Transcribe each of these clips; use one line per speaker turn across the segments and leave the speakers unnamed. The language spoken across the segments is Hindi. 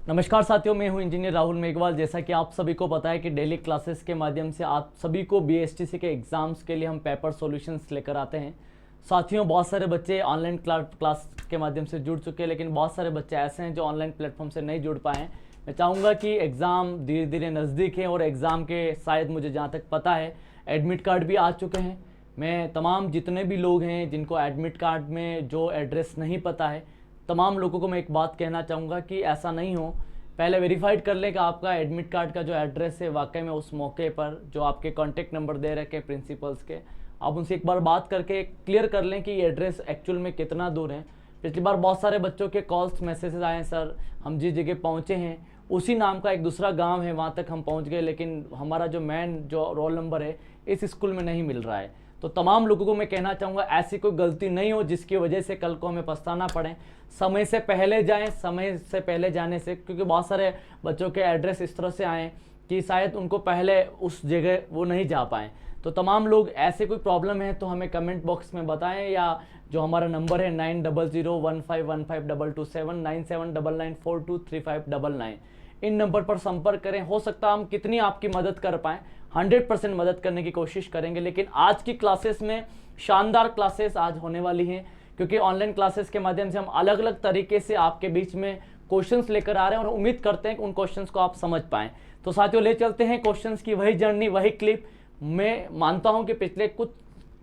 नमस्कार साथियों, मैं हूं इंजीनियर राहुल मेघवाल। जैसा कि आप सभी को पता है कि डेली क्लासेस के माध्यम से आप सभी को बीएसटीसी के एग्ज़ाम्स के लिए हम पेपर सॉल्यूशंस लेकर आते हैं। साथियों, बहुत सारे बच्चे ऑनलाइन क्लास के माध्यम से जुड़ चुके हैं, लेकिन बहुत सारे बच्चे ऐसे हैं जो ऑनलाइन प्लेटफॉर्म से नहीं जुड़ पाए हैं। मैं चाहूँगा कि एग्ज़ाम धीरे धीरे नज़दीक है और एग्ज़ाम के शायद मुझे जहाँ तक पता है एडमिट कार्ड भी आ चुके हैं। मैं तमाम जितने भी लोग हैं जिनको एडमिट कार्ड में जो एड्रेस नहीं पता है, तमाम लोगों को मैं एक बात कहना चाहूँगा कि ऐसा नहीं हो। पहले वेरीफाइड कर ले कि आपका एडमिट कार्ड का जो एड्रेस है वाकई में उस मौके पर जो आपके कॉन्टैक्ट नंबर दे रखे हैं प्रिंसिपल्स के, आप उनसे एक बार बात करके क्लियर कर लें कि ये एड्रेस एक्चुअल में कितना दूर है। पिछली बार बहुत सारे बच्चों के कॉल्स मैसेजेस आए हैं, सर हम जिस जगह पहुँचे हैं उसी नाम का एक दूसरा गाँव है, वहाँ तक हम पहुँच गए, लेकिन हमारा जो मेन जो रोल नंबर है इस स्कूल में नहीं मिल रहा है। तो तमाम लोगों को मैं कहना चाहूँगा ऐसी कोई गलती नहीं हो जिसकी वजह से कल को हमें पछताना पड़े। समय से पहले जाएं, समय से पहले जाने से, क्योंकि बहुत सारे बच्चों के एड्रेस इस तरह से आए कि शायद उनको पहले उस जगह वो नहीं जा पाएँ। तो तमाम लोग ऐसे कोई प्रॉब्लम है तो हमें कमेंट बॉक्स में बताएं, या जो हमारा नंबर है 9001515227 9799423599 इन नंबर पर संपर्क करें। हो सकता है हम कितनी आपकी मदद कर पाएँ, 100% मदद करने की कोशिश करेंगे। लेकिन आज की क्लासेस में शानदार क्लासेस आज होने वाली हैं, क्योंकि ऑनलाइन क्लासेस के माध्यम से हम अलग अलग तरीके से आपके बीच में क्वेश्चंस लेकर आ रहे हैं और उम्मीद करते हैं कि उन क्वेश्चंस को आप समझ पाएँ। तो साथियों, ले चलते हैं क्वेश्चंस की वही जर्नी, वही क्लिप। मैं मानता हूँ कि पिछले कुछ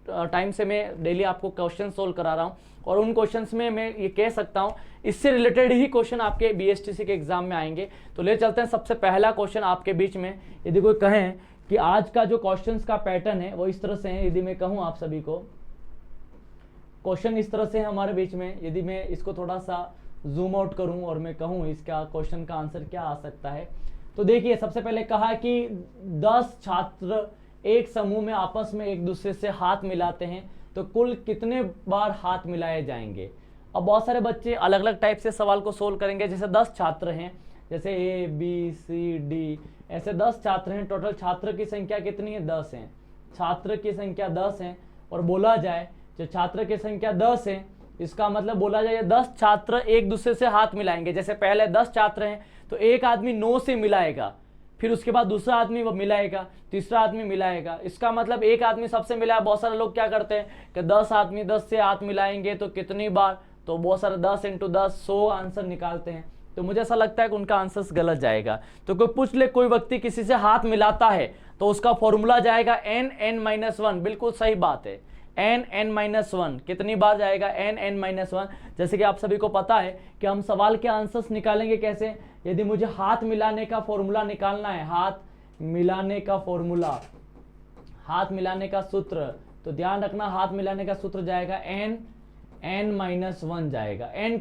टाइम से मैं डेली आपको क्वेश्चन सोल्व करा रहा हूँ और उन क्वेश्चंस में मैं ये कह सकता हूँ इससे रिलेटेड ही क्वेश्चन आपके बीएसटीसी के एग्जाम में आएंगे। तो ले चलते हैं सबसे पहला क्वेश्चन आपके बीच में। यदि कोई कहें कि आज का जो क्वेश्चंस का पैटर्न है वो इस तरह से है, यदि मैं कहूँ आप सभी को क्वेश्चन इस तरह से है हमारे बीच में, यदि मैं इसको थोड़ा सा जूम आउट करूँ और मैं कहूँ इसका क्वेश्चन का आंसर क्या आ सकता है, तो देखिए सबसे पहले कहा कि 10 छात्र एक समूह में आपस में एक दूसरे से हाथ मिलाते हैं तो कुल कितने बार हाथ मिलाए जाएंगे। अब बहुत सारे बच्चे अलग अलग टाइप से सवाल को सोल्व करेंगे। जैसे 10 छात्र हैं, जैसे ए बी सी डी, ऐसे 10 छात्र हैं। टोटल छात्र की संख्या कितनी है? 10 है। छात्र की संख्या 10 है और बोला जाए जो छात्र की संख्या 10 है, इसका मतलब बोला जाए 10 छात्र एक दूसरे से हाथ मिलाएंगे। जैसे पहले 10 छात्र हैं तो एक आदमी 9 से मिलाएगा, फिर उसके बाद दूसरा आदमी वो मिलाएगा, तीसरा आदमी मिलाएगा। इसका मतलब एक आदमी सबसे मिलाया। बहुत सारे लोग क्या करते हैं कि 10 आदमी 10 से हाथ मिलाएंगे तो कितनी बार, तो बहुत सारे 10 × 10 100 आंसर निकालते हैं। तो मुझे ऐसा लगता है कि उनका आंसर गलत जाएगा। तो कोई पूछ ले कोई व्यक्ति किसी से हाथ मिलाता है तो उसका फॉर्मूला जाएगा n(n-1)। बिल्कुल सही बात है, n(n-1) कितनी बार जाएगा? n(n-1). जैसे कि आप सभी को पता है कि हम सवाल के आंसर्स निकालेंगे कैसे। यदि मुझे हाथ मिलाने का फॉर्मूला निकालना है, हाथ मिलाने का फॉर्मूला, हाथ मिलाने का सूत्र, तो ध्यान रखना हाथ मिलाने का सूत्र जाएगा n(n-1) जाएगा। n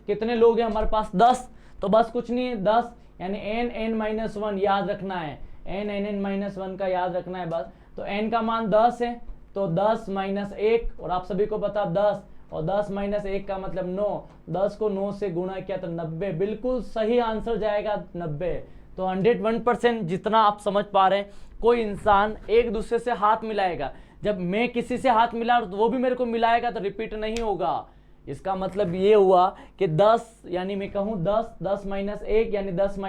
कितने लोग हैं हमारे पास? 10। तो बस कुछ नहीं है, 10 यानी n(n-1) याद रखना है, n(n-1) का याद रखना है बस। तो n का मान 10 है तो 10 - 1, और आप सभी को पता 10 और 10 - 1 का मतलब 9। 10 को 9 से गुणा किया तो 90। बिल्कुल सही आंसर जाएगा 90। तो 101% जितना आप समझ पा रहे हैं, कोई इंसान एक दूसरे से हाथ मिलाएगा। जब मैं किसी से हाथ मिला तो वो भी मेरे को मिलाएगा तो रिपीट नहीं होगा। इसका मतलब ये हुआ कि 10 यानी मैं कहूँ 10 10 - 1 यानी 10 ×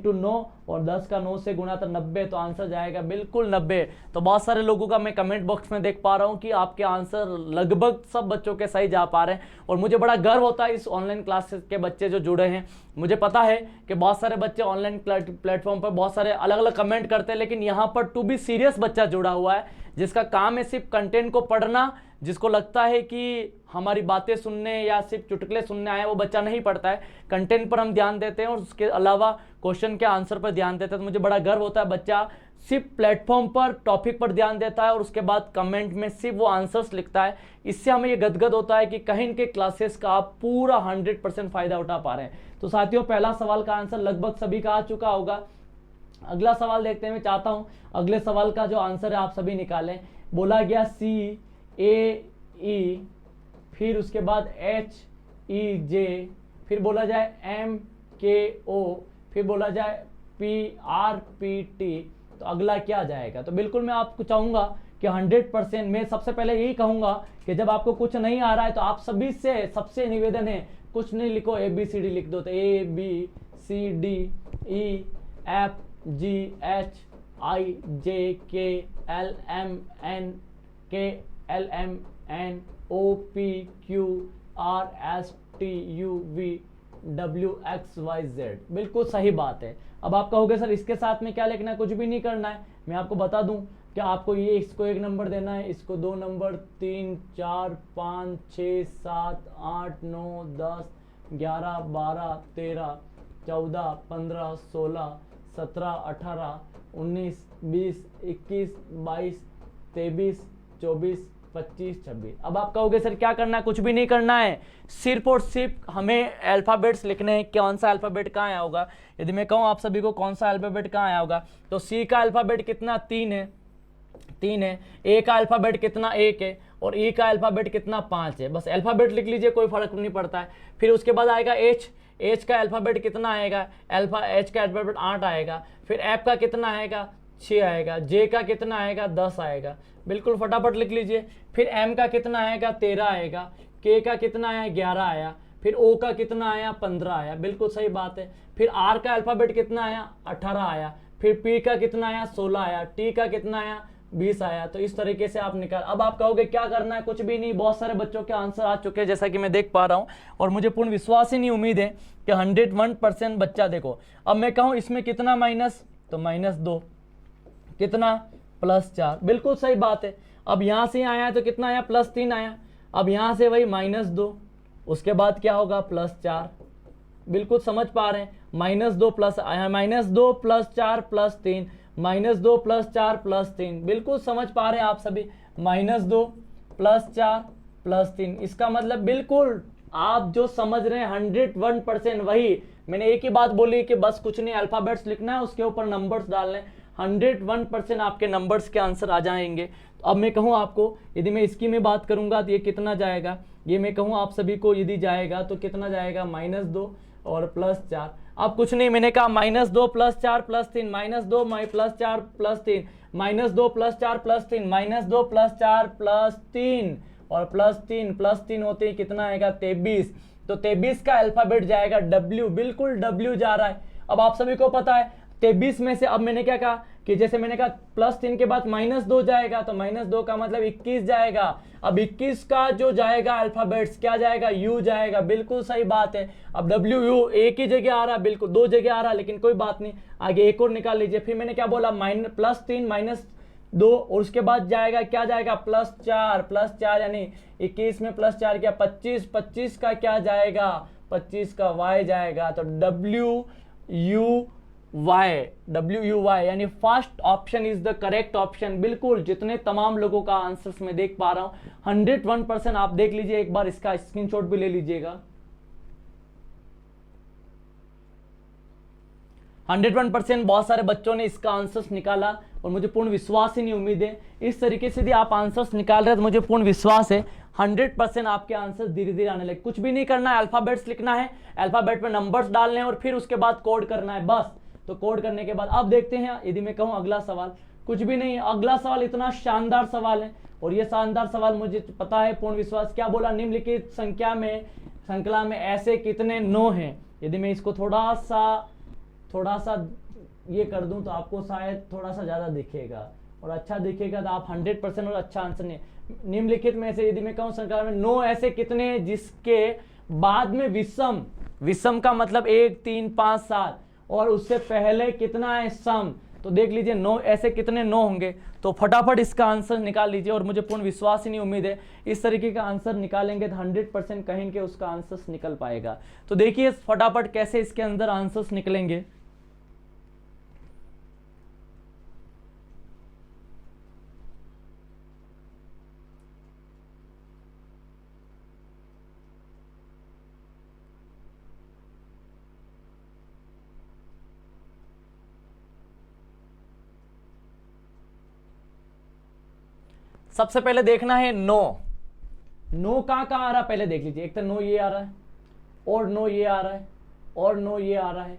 9 और 10 का 9 से गुणा तो 90। तो आंसर जाएगा बिल्कुल 90। तो बहुत सारे लोगों का मैं कमेंट बॉक्स में देख पा रहा हूँ कि आपके आंसर लगभग सब बच्चों के सही जा पा रहे हैं और मुझे बड़ा गर्व होता है इस ऑनलाइन क्लासेस के बच्चे जो जुड़े हैं। मुझे पता है कि बहुत सारे बच्चे ऑनलाइन प्लेटफॉर्म पर बहुत सारे अलग अलग कमेंट करते हैं, लेकिन यहाँ पर टू बी सीरियस बच्चा जुड़ा हुआ है जिसका काम है सिर्फ कंटेंट को पढ़ना। जिसको लगता है कि हमारी बातें सुनने या सिर्फ चुटकुले सुनने आए, वो बच्चा नहीं पढ़ता है। कंटेंट पर हम ध्यान देते हैं और उसके अलावा क्वेश्चन के आंसर पर ध्यान देते हैं। तो मुझे बड़ा गर्व होता है बच्चा सिर्फ प्लेटफॉर्म पर टॉपिक पर ध्यान देता है और उसके बाद कमेंट में सिर्फ वो आंसर्स लिखता है। इससे हमें ये गदगद होता है कि कहीं इनके क्लासेस का आप पूरा 100% फायदा उठा पा रहे हैं। तो साथियों, पहला सवाल का आंसर लगभग सभी का आ चुका होगा। अगला सवाल देखते हैं। मैं चाहता हूं अगले सवाल का जो आंसर है आप सभी निकालें। बोला गया CAE, फिर उसके बाद HEJ, फिर बोला जाए MKO, फिर बोला जाए PRPT, तो अगला क्या जाएगा? तो बिल्कुल मैं आपको चाहूंगा कि 100% मैं सबसे पहले यही कहूंगा कि जब आपको कुछ नहीं आ रहा है तो आप सभी से सबसे निवेदन है कुछ नहीं लिखो, ABCD लिख दो। तो ABCD CDEFGHIJKLMNOPQRSTUV बिल्कुल सही बात है। अब आप कहोगे सर इसके साथ में क्या लिखना है, कुछ भी नहीं करना है। मैं आपको बता दूं कि आपको ये इसको 1 नंबर देना है, इसको 2 नंबर, 3 4 5 6 7 8 9 10 11 12 13 14 15 16 17 18 19 20 21 22 23 24 25 26। अब आप कहोगे सर क्या करना है, कुछ भी नहीं करना है, सिर्फ और सिर्फ हमें अल्फ़ाबेट्स लिखने हैं। कौन सा अल्फ़ाबेट कहाँ आया होगा, यदि मैं कहूँ आप सभी को कौन सा अल्फ़ाबेट कहाँ आया होगा, तो सी का अल्फ़ाबेट कितना 3 है, 3 है। ए का अल्फ़ाबेट कितना 1 है, और ई का अल्फ़ाबेट कितना 5 है। बस अल्फ़ाबेट लिख लीजिए, कोई फर्क नहीं पड़ता है। फिर उसके बाद आएगा एच, एच का अल्फ़ाबेट कितना आएगा, एच का अल्फ़ाबेट 8 आएगा। फिर एफ का कितना आएगा 6 आएगा। जे का कितना आएगा 10 आएगा, बिल्कुल फटाफट लिख लीजिए। फिर एम का कितना आएगा 13 आएगा। के का कितना आया 11 आया। फिर ओ का कितना आया 15 आया, बिल्कुल सही बात है। फिर आर का अल्फ़ाबेट कितना आया 18 आया। फिर पी का कितना आया 16 आया। टी का कितना आया 20 आया। तो इस तरीके से आप निकाल। अब आप कहोगे क्या करना है, कुछ भी नहीं। बहुत सारे बच्चों के आंसर आ चुके हैं जैसा कि मैं देख पा रहा हूं, और मुझे पूर्ण विश्वास ही नहीं, उम्मीद है कि 101% बच्चा देखो। अब मैं कहूं इसमें कितना माइनस, तो -2, कितना +4, बिल्कुल सही बात है। अब यहां से आया तो कितना आया +3 आया। अब यहां से वही -2, उसके बाद क्या होगा +4, बिल्कुल समझ पा रहे हैं। -2 प्लस आया, -2 + 4 + 3, -2 + 4 + 3, बिल्कुल समझ पा रहे हैं आप सभी। -2 + 4 + 3, इसका मतलब बिल्कुल आप जो समझ रहे हैं 101%। वही मैंने एक ही बात बोली कि बस कुछ नहीं, अल्फाबेट्स लिखना है, उसके ऊपर नंबर्स डालने, 101% आपके नंबर्स के आंसर आ जाएंगे। तो अब मैं कहूँ आपको, यदि मैं इसकी में बात करूंगा तो ये कितना जाएगा, ये मैं कहूँ आप सभी को यदि जाएगा तो कितना जाएगा -2 और +4। अब कुछ नहीं, मैंने कहा -2 + 4 + 3, -2 + 4 + 3, -2 + 4 + 3, -2 + 4 + 3 और +3 होते ही कितना आएगा 23। तो 23 का अल्फाबेट जाएगा W, बिल्कुल W जा रहा है। अब आप सभी को पता है 23 में से, अब मैंने क्या कहा कि जैसे मैंने कहा +3 के बाद -2 जाएगा, तो -2 का मतलब 21 जाएगा। अब 21 का जो जाएगा अल्फाबेट्स क्या जाएगा, U जाएगा, बिल्कुल सही बात है। अब WU एक ही जगह आ रहा है, बिल्कुल 2 जगह आ रहा है, लेकिन कोई बात नहीं, आगे एक और निकाल लीजिए। फिर मैंने क्या बोला, +3 -2 और उसके बाद जाएगा क्या जाएगा +4 यानी 21 में +4 क्या 25, 25 का क्या जाएगा, 25 का Y जाएगा। तो WUY यानी first option is the correct option. बिल्कुल जितने तमाम लोगों का आंसर्स मैं देख पा रहा हूं 101%। आप देख लीजिए एक बार, इसका स्क्रीनशॉट भी ले लीजिएगा। 101% बहुत सारे बच्चों ने इसका आंसर्स निकाला, और मुझे पूर्ण विश्वास ही नहीं, उम्मीद है इस तरीके से यदि आप आंसर्स निकाल रहे हैं तो मुझे पूर्ण विश्वास है 100% आपके आंसर्स धीरे धीरे आने लगे। कुछ भी नहीं करना है, अल्फाबेट्स लिखना है, अल्फाबेट पे नंबर्स डालने हैं और फिर उसके बाद कोड करना है, बस। तो कोड करने के बाद अब देखते हैं, यदि मैं कहूं अगला सवाल, कुछ भी नहीं, अगला सवाल इतना शानदार सवाल है, और ये शानदार सवाल मुझे पता है, पूर्ण विश्वास। क्या बोला, निम्नलिखित श्रृंखला में ऐसे कितने 9 हैं। यदि मैं इसको थोड़ा सा ये कर दूं तो आपको शायद थोड़ा सा ज्यादा दिखेगा और अच्छा दिखेगा, तो आप 100% और अच्छा आंसर नहीं। निम्नलिखित में से यदि मैं कहूं श्रृंखला में 9 ऐसे कितने हैं जिसके बाद में विषम का मतलब 1 3 5 7 और उससे पहले कितना है सम। तो देख लीजिए 9 ऐसे कितने 9 होंगे। तो फटाफट इसका आंसर निकाल लीजिए, और मुझे पूर्ण विश्वास ही नहीं, उम्मीद है इस तरीके का आंसर निकालेंगे तो 100% कहेंगे उसका आंसर निकल पाएगा। तो देखिए फटाफट कैसे इसके अंदर आंसर्स निकलेंगे। सबसे पहले देखना है 9 कहाँ आ रहा है, पहले देख लीजिए। एक तो 9 ये आ रहा है, और 9 ये आ रहा है, और 9 ये आ रहा है,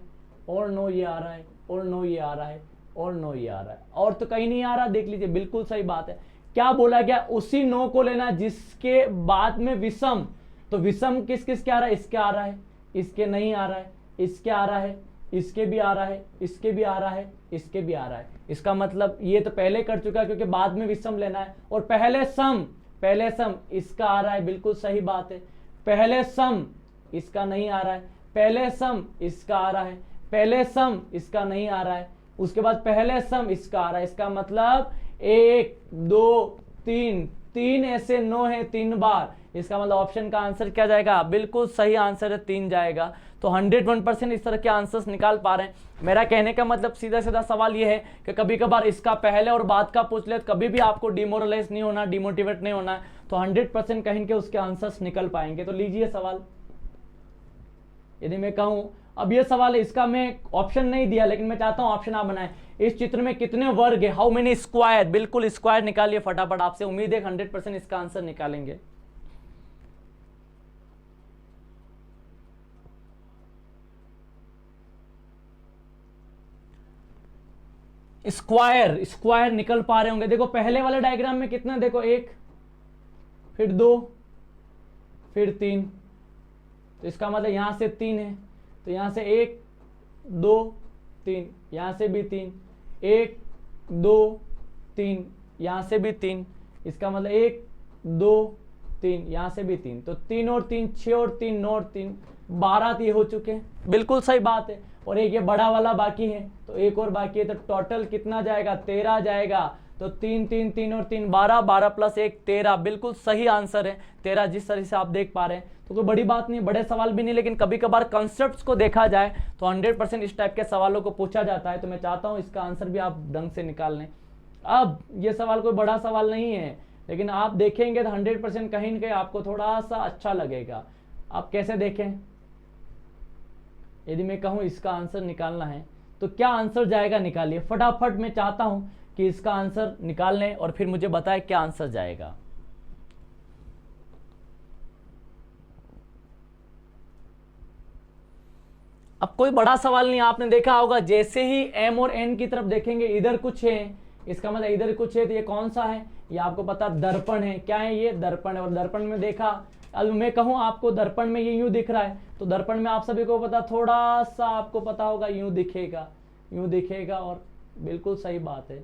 और 9 ये आ रहा है, और 9 ये आ रहा है, और 9 ये आ रहा है, और तो कहीं नहीं आ रहा। देख लीजिए बिल्कुल सही बात है। क्या बोला गया, उसी 9 को लेना जिसके बाद में विषम। तो विषम किस किस के आ रहा है, इसके आ रहा है, इसके नहीं आ रहा है, इसके आ रहा है, इसके भी आ रहा है, इसके भी आ रहा है, इसके भी आ रहा है। इसका मतलब ये तो पहले कर चुका है क्योंकि बाद में विषम लेना है। और पहले सम इसका आ रहा है, बिल्कुल सही बात है। पहले सम इसका नहीं आ रहा है, पहले सम इसका आ रहा है, पहले सम इसका नहीं आ रहा है, उसके बाद पहले सम इसका आ रहा है। इसका मतलब 1 2 3, 3 ऐसे 9 है 3 बार। इसका मतलब ऑप्शन का आंसर क्या जाएगा? बिल्कुल सही आंसर है 3 जाएगा। तो 101% इस तरह के आंसर्स निकाल पा रहे हैं। मेरा कहने का मतलब सीधा सीधा सवाल ये है कि कभी कभार इसका पहले और बाद का पूछ ले, कभी भी आपको डिमोरलाइज नहीं होना, डिमोटिवेट नहीं होना है, तो 100% कहीं के उसके आंसर्स निकल पाएंगे। तो लीजिए सवाल, यदि मैं कहूं, अब ये सवाल है, इसका मैं ऑप्शन नहीं दिया लेकिन मैं चाहता हूं ऑप्शन आप बनाएं। इस चित्र में कितने वर्ग है? How many square? बिल्कुल स्क्वायर निकालिए फटाफट। आपसे उम्मीद है 100% इसका आंसर निकालेंगे। स्क्वायर निकल पा रहे होंगे। देखो पहले वाले डायग्राम में कितना, देखो 1, फिर 2, फिर 3, तो इसका मतलब यहां से 3 है, तो यहां से 1 2 3, यहां से भी 3, 1 2 3, यहां से भी 3, इसका मतलब 1 2 3, यहां से भी 3, तो 3 और 3 6 और 3 9 और 3 12 ये हो चुके हैं। बिल्कुल सही बात है। और एक ये बड़ा वाला बाकी है, तो एक और बाकी है, तो टोटल कितना जाएगा? 13 जाएगा। तो 3 3 3 और 3 12, 12 प्लस 1 13। बिल्कुल सही आंसर है 13, जिस तरह से आप देख पा रहे हैं। तो कोई बड़ी बात नहीं, बड़े सवाल भी नहीं, लेकिन कभी कभार कंसेप्ट्स को देखा जाए तो 100% इस टाइप के सवालों को पूछा जाता है। तो मैं चाहता हूं इसका आंसर भी आप ढंग से निकाल लें। अब ये सवाल कोई बड़ा सवाल नहीं है, लेकिन आप देखेंगे तो 100% कहीं ना कहीं आपको थोड़ा सा अच्छा लगेगा। आप कैसे देखें, यदि मैं कहूं इसका आंसर निकालना है तो क्या आंसर जाएगा, निकालिए फटाफट। मैं चाहता हूं कि इसका आंसर निकाल लें और फिर मुझे बताएं क्या आंसर जाएगा। अब कोई बड़ा सवाल नहीं, आपने देखा होगा जैसे ही m और n की तरफ देखेंगे इधर कुछ है, इसका मतलब इधर कुछ है, तो ये कौन सा है? ये आपको पता दर्पण है। क्या है? ये दर्पण है। और दर्पण में देखा, अब मैं कहूं आपको दर्पण में ये यूं दिख रहा है, तो दर्पण में आप सभी को पता, थोड़ा सा आपको पता होगा यूं दिखेगा, यूं दिखेगा। और बिल्कुल सही बात है,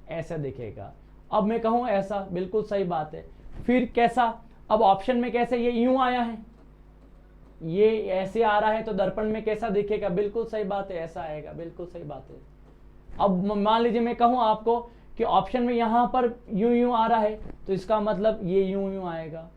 ऐसा दिखेगा। अब मैं कहूं ऐसा, बिल्कुल सही बात है। फिर कैसा? अब ऑप्शन में कैसे? ये यूं आया है, ये ऐसे आ रहा है, तो दर्पण में कैसा दिखेगा? बिल्कुल सही बात है, ऐसा आएगा। बिल्कुल सही बात है। अब मान लीजिए मैं कहूं आपको कि ऑप्शन में यहां पर यूं यूं आ रहा है, तो इसका मतलब ये यूं यूं आएगा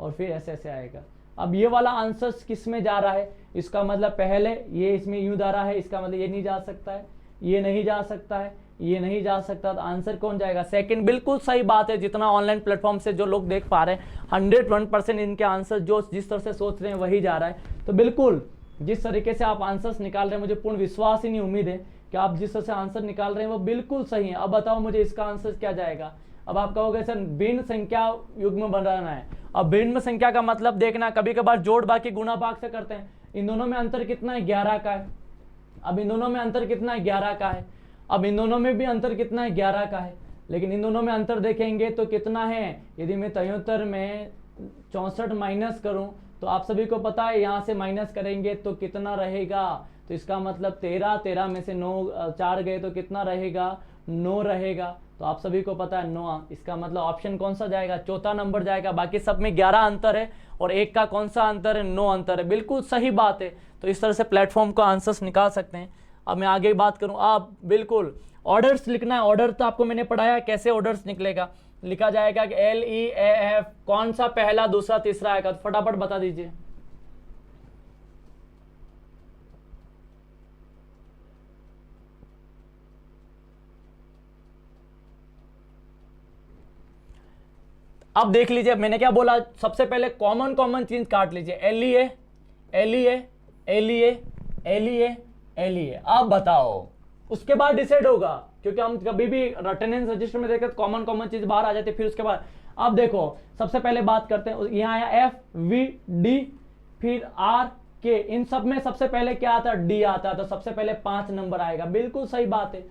और फिर ऐसे ऐसे आएगा। अब ये वाला आंसर किस में जा रहा है? इसका मतलब पहले ये इसमें यूं जा रहा है, इसका मतलब ये नहीं जा सकता है, ये नहीं जा सकता है, ये नहीं जा सकता। तो आंसर कौन जाएगा? सेकंड। बिल्कुल सही बात है। जितना ऑनलाइन प्लेटफॉर्म से जो लोग देख पा रहे हैं 101% इनके आंसर जो जिस तरह से सोच रहे हैं वही जा रहा है। तो बिल्कुल जिस तरीके से आप आंसर्स निकाल रहे हैं, मुझे पूर्ण विश्वास ही नहीं, उम्मीद है कि आप जिस तरह से आंसर निकाल रहे हैं वो बिल्कुल सही है। अब बताओ मुझे इसका आंसर क्या जाएगा? अब आप कहोगे सर भिन्न संख्या युग्म बनाना है। अब भिन्न संख्या का मतलब देखना, कभी कभार जोड़ बाकी गुणा भाग से करते हैं। इन दोनों में अंतर कितना है? 11 का है। अब इन दोनों में अंतर कितना है? 11 का है। अब इन दोनों में भी अंतर कितना है? 11 का है। लेकिन इन दोनों में अंतर देखेंगे तो कितना है? यदि मैं 73 में 64 माइनस करूं तो आप सभी को पता है यहां से माइनस करेंगे तो कितना रहेगा? तो इसका मतलब 13, 13 में से 9 4 गए तो कितना रहेगा? 9 रहेगा। तो आप सभी को पता है 9। इसका मतलब ऑप्शन कौन सा जाएगा? चौथा नंबर जाएगा। बाकी सब में 11 अंतर है और एक का कौन सा अंतर है? 9 अंतर है। बिल्कुल सही बात है। तो इस तरह से प्लेटफॉर्म को आंसर्स निकाल सकते हैं। अब मैं आगे बात करूं, आप बिल्कुल ऑर्डर्स लिखना है। ऑर्डर तो आपको मैंने पढ़ाया कैसे ऑर्डर्स निकलेगा। लिखा जाएगा कि LEAF, कौन सा पहला दूसरा तीसरा आएगा? तो फटाफट बता दीजिए। अब देख लीजिए मैंने क्या बोला, सबसे पहले कॉमन चीज काट लीजिए। LEA LEA LEA LEA LEA। अब बताओ, उसके बाद डिसाइड होगा, क्योंकि हम कभी भी अटेंडेंस रजिस्टर में देखते कॉमन चीज बाहर आ जाती है। फिर उसके बाद अब देखो, सबसे पहले बात करते हैं, यहाँ आया FVD, फिर RK। इन सब में सबसे पहले क्या आता है? D आता है। तो सबसे पहले 5 नंबर आएगा। बिल्कुल सही बात है।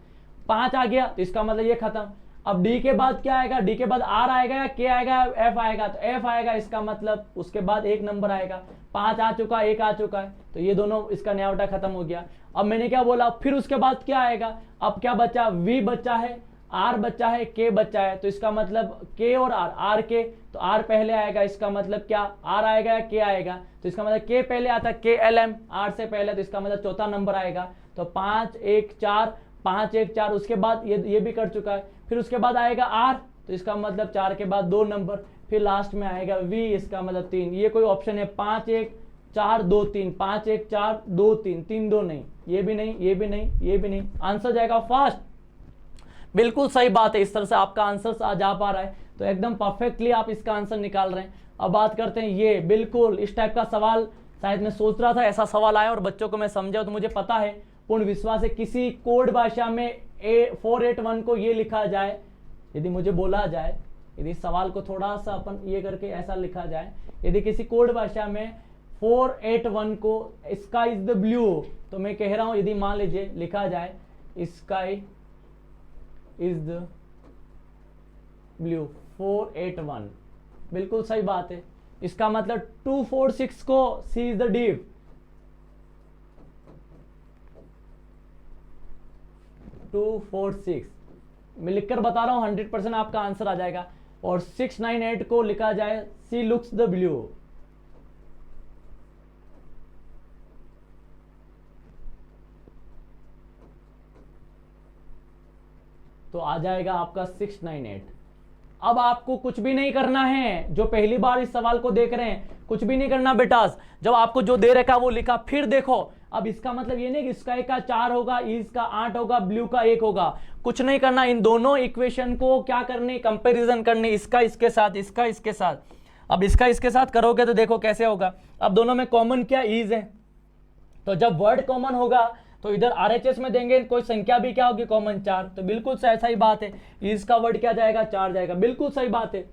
5 आ गया तो इसका मतलब ये खत्म। अब डी के बाद क्या आएगा, डी के बाद आर आएगा या के आएगा, एफ आएगा, तो एफ आएगा, इसका मतलब उसके बाद एक नंबर आएगा। 5 आ चुका, 1 आ चुका है, तो ये दोनों इसका न्यावटा खत्म हो गया। अब मैंने क्या बोला, फिर उसके बाद क्या आएगा, अब क्या बचा, वी बचा है, आर बचा है, के बचा है, तो इसका मतलब के और आर, आर के, तो आर पहले आएगा, इसका मतलब क्या, आर आएगा या के आएगा, तो इसका मतलब के पहले आता है, के एल एम, आर से पहले, तो इसका मतलब चौथा नंबर आएगा। तो 5 1 4, 5 1 4, उसके बाद ये भी कर चुका है। फिर उसके बाद आएगा आर, तो इसका मतलब 4 के बाद 2 नंबर, फिर लास्ट में आएगा वी, इसका मतलब 3। ये कोई ऑप्शन है 5 1 4 2 3, 5 1 4 2 3, 3 2 नहीं, ये भी नहीं, ये भी नहीं, ये भी नहीं, आंसर जाएगा फास्ट। बिल्कुल सही बात है, इस तरह से आपका आंसर आ जा पा रहा है, तो एकदम परफेक्टली आप इसका आंसर निकाल रहे हैं। अब बात करते हैं ये, बिल्कुल इस टाइप का सवाल शायद मैं सोच रहा था ऐसा सवाल आया और बच्चों को मैं समझा, तो मुझे पता है, पूर्ण विश्वास है, किसी कोड भाषा में 481 को ये लिखा जाए, यदि मुझे बोला जाए, यदि सवाल को थोड़ा सा अपन ये करके ऐसा लिखा जाए, यदि किसी कोड भाषा में 481 को स्काई इज द ब्लू, तो मैं कह रहा हूं यदि मान लीजिए लिखा जाए स्काई इज द ब्लू 481, बिल्कुल सही बात है, इसका मतलब 246 को सी इज द डीप, 246 मैं लिखकर बता रहा हूं, 100% आपका आंसर आ जाएगा। और 698 को लिखा जाए सी लुक्स द ब्लू, तो आ जाएगा आपका 698। अब आपको कुछ भी नहीं करना है, जो पहली बार इस सवाल को देख रहे हैं, कुछ भी नहीं करना बेटास, जब आपको जो दे रखा वो लिखा, फिर देखो। अब इसका मतलब ये नहीं कि स्काई का 4 होगा, ईज का 8 होगा, ब्लू का 1 होगा, कुछ नहीं करना, इन दोनों इक्वेशन को क्या करने, कंपैरिजन करने, इसका इसके साथ, इसका इसके साथ। अब इसका इसके साथ करोगे तो देखो कैसे होगा। अब दोनों में कॉमन क्या, ईज है, तो जब वर्ड कॉमन होगा तो इधर आरएचएस में देंगे कोई संख्या भी क्या होगी, कॉमन 4, तो बिल्कुल सही बात है, इसका वर्ड क्या जाएगा, 4 जाएगा, बिल्कुल सही बात है।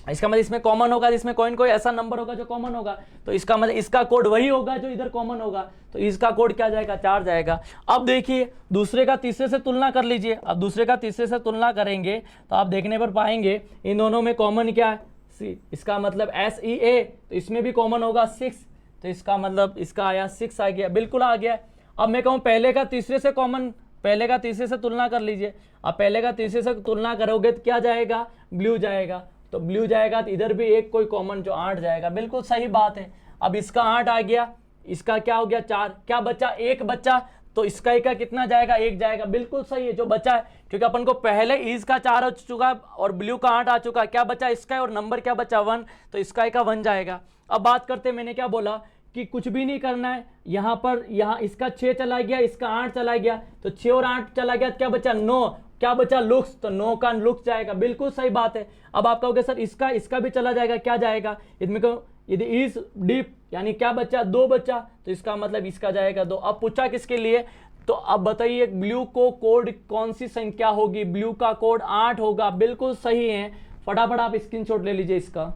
इसका मतलब इसमें कॉमन होगा, इसमें कोई ऐसा नंबर होगा जो कॉमन होगा, तो इसका मतलब इसका कोड वही होगा जो इधर कॉमन होगा, तो इसका कोड क्या जाएगा, 4 जाएगा। अब देखिए दूसरे का तीसरे से तुलना कर लीजिए, अब दूसरे का तीसरे से तुलना करेंगे तो आप देखने पर पाएंगे इन दोनों में कॉमन क्या है, सी, इसका मतलब SEA, तो इसमें भी कॉमन होगा 6, तो इसका मतलब इसका आया 6 आ गया, बिल्कुल आ गया। अब मैं कहूँ पहले का तीसरे से कॉमन, पहले का तीसरे से तुलना कर लीजिए, अब पहले का तीसरे से तुलना करोगे तो क्या जाएगा, ब्लू जाएगा, तो ब्लू जाएगा, तो इधर भी एक कोई कॉमन जो 8 जाएगा, बिल्कुल सही बात है। अब इसका 8 आ गया, इसका क्या हो गया 4, क्या बचा, 1 बचा, तो इसका का कितना जाएगा, 1 जाएगा, बिल्कुल सही है जो बचा है, क्योंकि अपन को पहले ईज का 4 हो चुका और ब्लू का 8 आ चुका, क्या बचा इसका, और नंबर क्या बचा 1, तो इसका का 1 जाएगा। अब बात करते, मैंने क्या बोला कि कुछ भी नहीं करना है, यहां पर यहाँ इसका 6 चला गया, इसका 8 चला गया, तो 6 और 8 चला गया, तो क्या बचा 9, क्या बचा लुक्स, तो 9 का लुक्स जाएगा, बिल्कुल सही बात है। अब आप कहोगे सर इसका भी चला जाएगा, क्या जाएगा, यदि इज डीप यानी क्या बचा, 2 बचा, तो इसका मतलब इसका जाएगा 2। अब पूछा किसके लिए, तो अब बताइए ब्लू को कोड कौन सी संख्या होगी, ब्लू का कोड 8 होगा, बिल्कुल सही है। फटाफट आप स्क्रीनशॉट ले लीजिए इसका।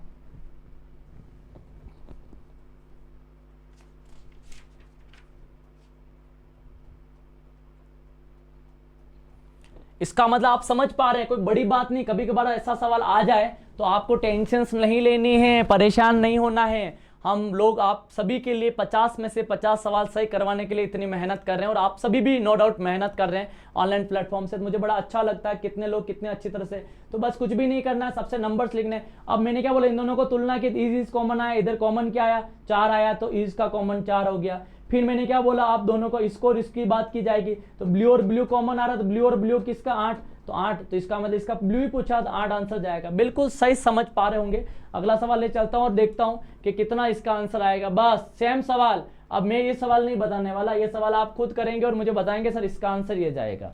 इसका मतलब आप समझ पा रहे हैं, कोई बड़ी बात नहीं, कभी कभार ऐसा सवाल आ जाए तो आपको टेंशन नहीं लेनी है, परेशान नहीं होना है। हम लोग आप सभी के लिए 50 में से 50 सवाल सही करवाने के लिए इतनी मेहनत कर रहे हैं, और आप सभी भी नो डाउट मेहनत कर रहे हैं ऑनलाइन प्लेटफॉर्म से, तो मुझे बड़ा अच्छा लगता है कितने लोग कितने अच्छी तरह से। तो बस कुछ भी नहीं करना है, सबसे नंबर्स लिखने। अब मैंने क्या बोला, इन दोनों को तुलना की, इज कॉमन आया, इधर कॉमन क्या आया, 4 आया, तो इज का कॉमन 4 हो गया। फिर मैंने क्या बोला, आप दोनों को इसको और इसकी बात की जाएगी, तो ब्लू और ब्लू कॉमन आ रहा, तो ब्लू और ब्लू किसका 8, तो 8, तो इसका मतलब इसका ब्लू ही पूछा, तो 8 आंसर जाएगा, बिल्कुल सही समझ पा रहे होंगे। अगला सवाल ले चलता हूं और देखता हूं कि कितना इसका आंसर आएगा। बस सेम सवाल, अब मैं ये सवाल नहीं बताने वाला, ये सवाल आप खुद करेंगे और मुझे बताएंगे सर इसका आंसर ये जाएगा।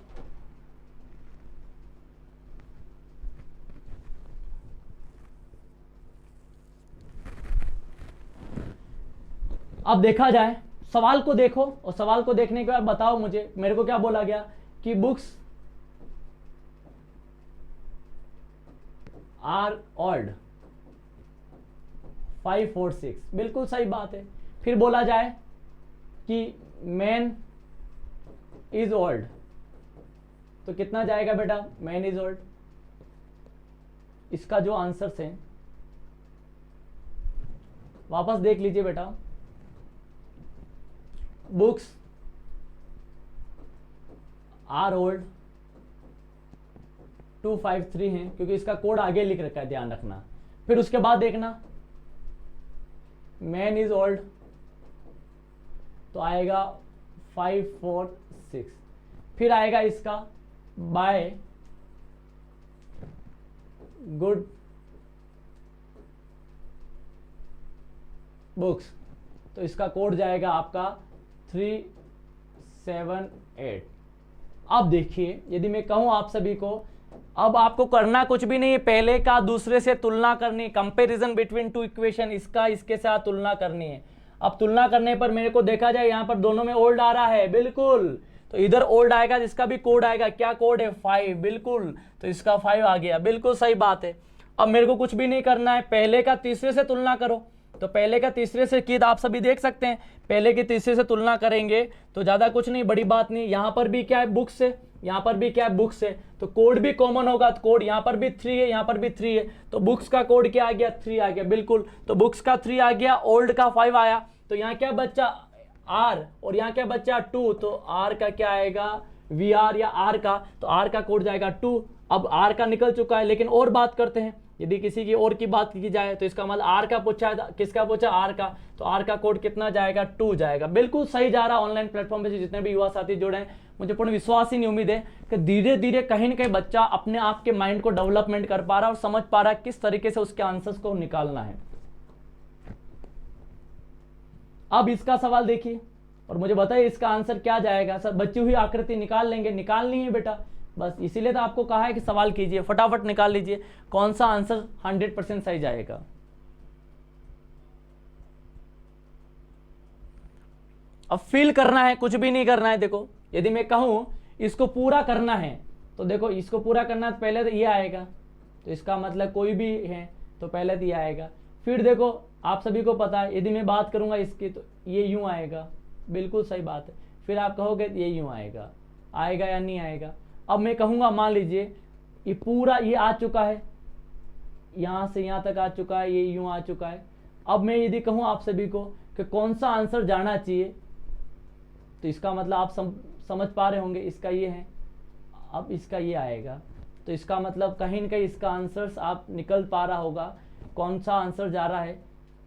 अब देखा जाए, सवाल को देखो और सवाल को देखने के बाद बताओ मुझे, मेरे को क्या बोला गया कि बुक्स आर ओल्ड 5 4 6, बिल्कुल सही बात है। फिर बोला जाए कि मैन इज ओल्ड, तो कितना जाएगा बेटा, मैन इज ओल्ड, इसका जो आंसर्स हैं वापस देख लीजिए बेटा, बुक्स आर ओल्ड 253 हैं क्योंकि इसका कोड आगे लिख रखा है, ध्यान रखना। फिर उसके बाद देखना मैन इज ओल्ड तो आएगा 546। फिर आएगा इसका बाय गुड बुक्स तो इसका कोड जाएगा आपका 378। अब देखिए यदि मैं कहूं आप सभी को, अब आपको करना कुछ भी नहीं है, पहले का दूसरे से तुलना करनी, कंपैरिजन बिटवीन टू इक्वेशन, इसका इसके साथ तुलना करनी है। अब तुलना करने पर मेरे को देखा जाए यहां पर दोनों में ओल्ड आ रहा है, बिल्कुल, तो इधर ओल्ड आएगा, जिसका भी कोड आएगा, क्या कोड है 5, बिल्कुल, तो इसका 5 आ गया, बिल्कुल सही बात है। अब मेरे को कुछ भी नहीं करना है, पहले का तीसरे से तुलना करो, तो पहले का तीसरे से की आप सभी देख सकते हैं, पहले की तीसरे से तुलना करेंगे तो ज्यादा कुछ नहीं, बड़ी बात नहीं। यहां पर भी क्या है बुक से, यहां पर भी क्या है बुक से, तो कोड भी कॉमन होगा, तो कोड यहां पर भी 3 है, यहां पर भी 3 है, तो बुक्स का कोड क्या आ गया 3 आ गया, बिल्कुल, तो बुक्स का 3 आ गया, ओल्ड का 5 आया, तो यहाँ क्या बच्चा आर और यहाँ क्या बच्चा 2, तो आर का क्या आएगा वी आर या आर का, तो आर का कोड जाएगा 2। अब आर का निकल चुका है, लेकिन और बात करते हैं, यदि किसी की और की बात की जाए तो इसका मतलब आर का पूछा, किसका पूछा आर का, तो आर का कोड कितना जाएगा 2 जाएगा, बिल्कुल सही जा रहा। ऑनलाइन प्लेटफॉर्म पे जितने भी युवा साथी जुड़े हैं, मुझे पूर्ण विश्वास ही नहीं, उम्मीद है कि धीरे धीरे कहीं ना कहीं बच्चा अपने आप के माइंड को डेवलपमेंट कर पा रहा है और समझ पा रहा है किस तरीके से उसके आंसर्स को निकालना है। अब इसका सवाल देखिए और मुझे बताइए इसका आंसर क्या जाएगा। सर बची हुई आकृति निकाल लेंगे, निकालनी है बेटा, बस इसीलिए तो आपको कहा है कि सवाल कीजिए, फटाफट निकाल लीजिए कौन सा आंसर 100% सही जाएगा। अब फील करना है, कुछ भी नहीं करना है। देखो यदि मैं कहूं इसको पूरा करना है, तो देखो इसको पूरा करना है तो पहले तो ये आएगा, तो इसका मतलब कोई भी है तो पहले तो ये आएगा। फिर देखो आप सभी को पता है यदि मैं बात करूंगा इसकी तो ये यूं आएगा, बिल्कुल सही बात है। फिर आप कहोगे ये यूं आएगा, आएगा या नहीं आएगा। अब मैं कहूंगा मान लीजिए ये पूरा ये आ चुका है, यहां से यहां तक आ चुका है, ये यूं आ चुका है। अब मैं यदि कहूं आप सभी को कि कौन सा आंसर जाना चाहिए, तो इसका मतलब आप समझ पा रहे होंगे, इसका ये है, अब इसका ये आएगा, तो इसका मतलब कहीं ना कहीं इसका आंसर्स आप निकल पा रहा होगा, कौन सा आंसर जा रहा है,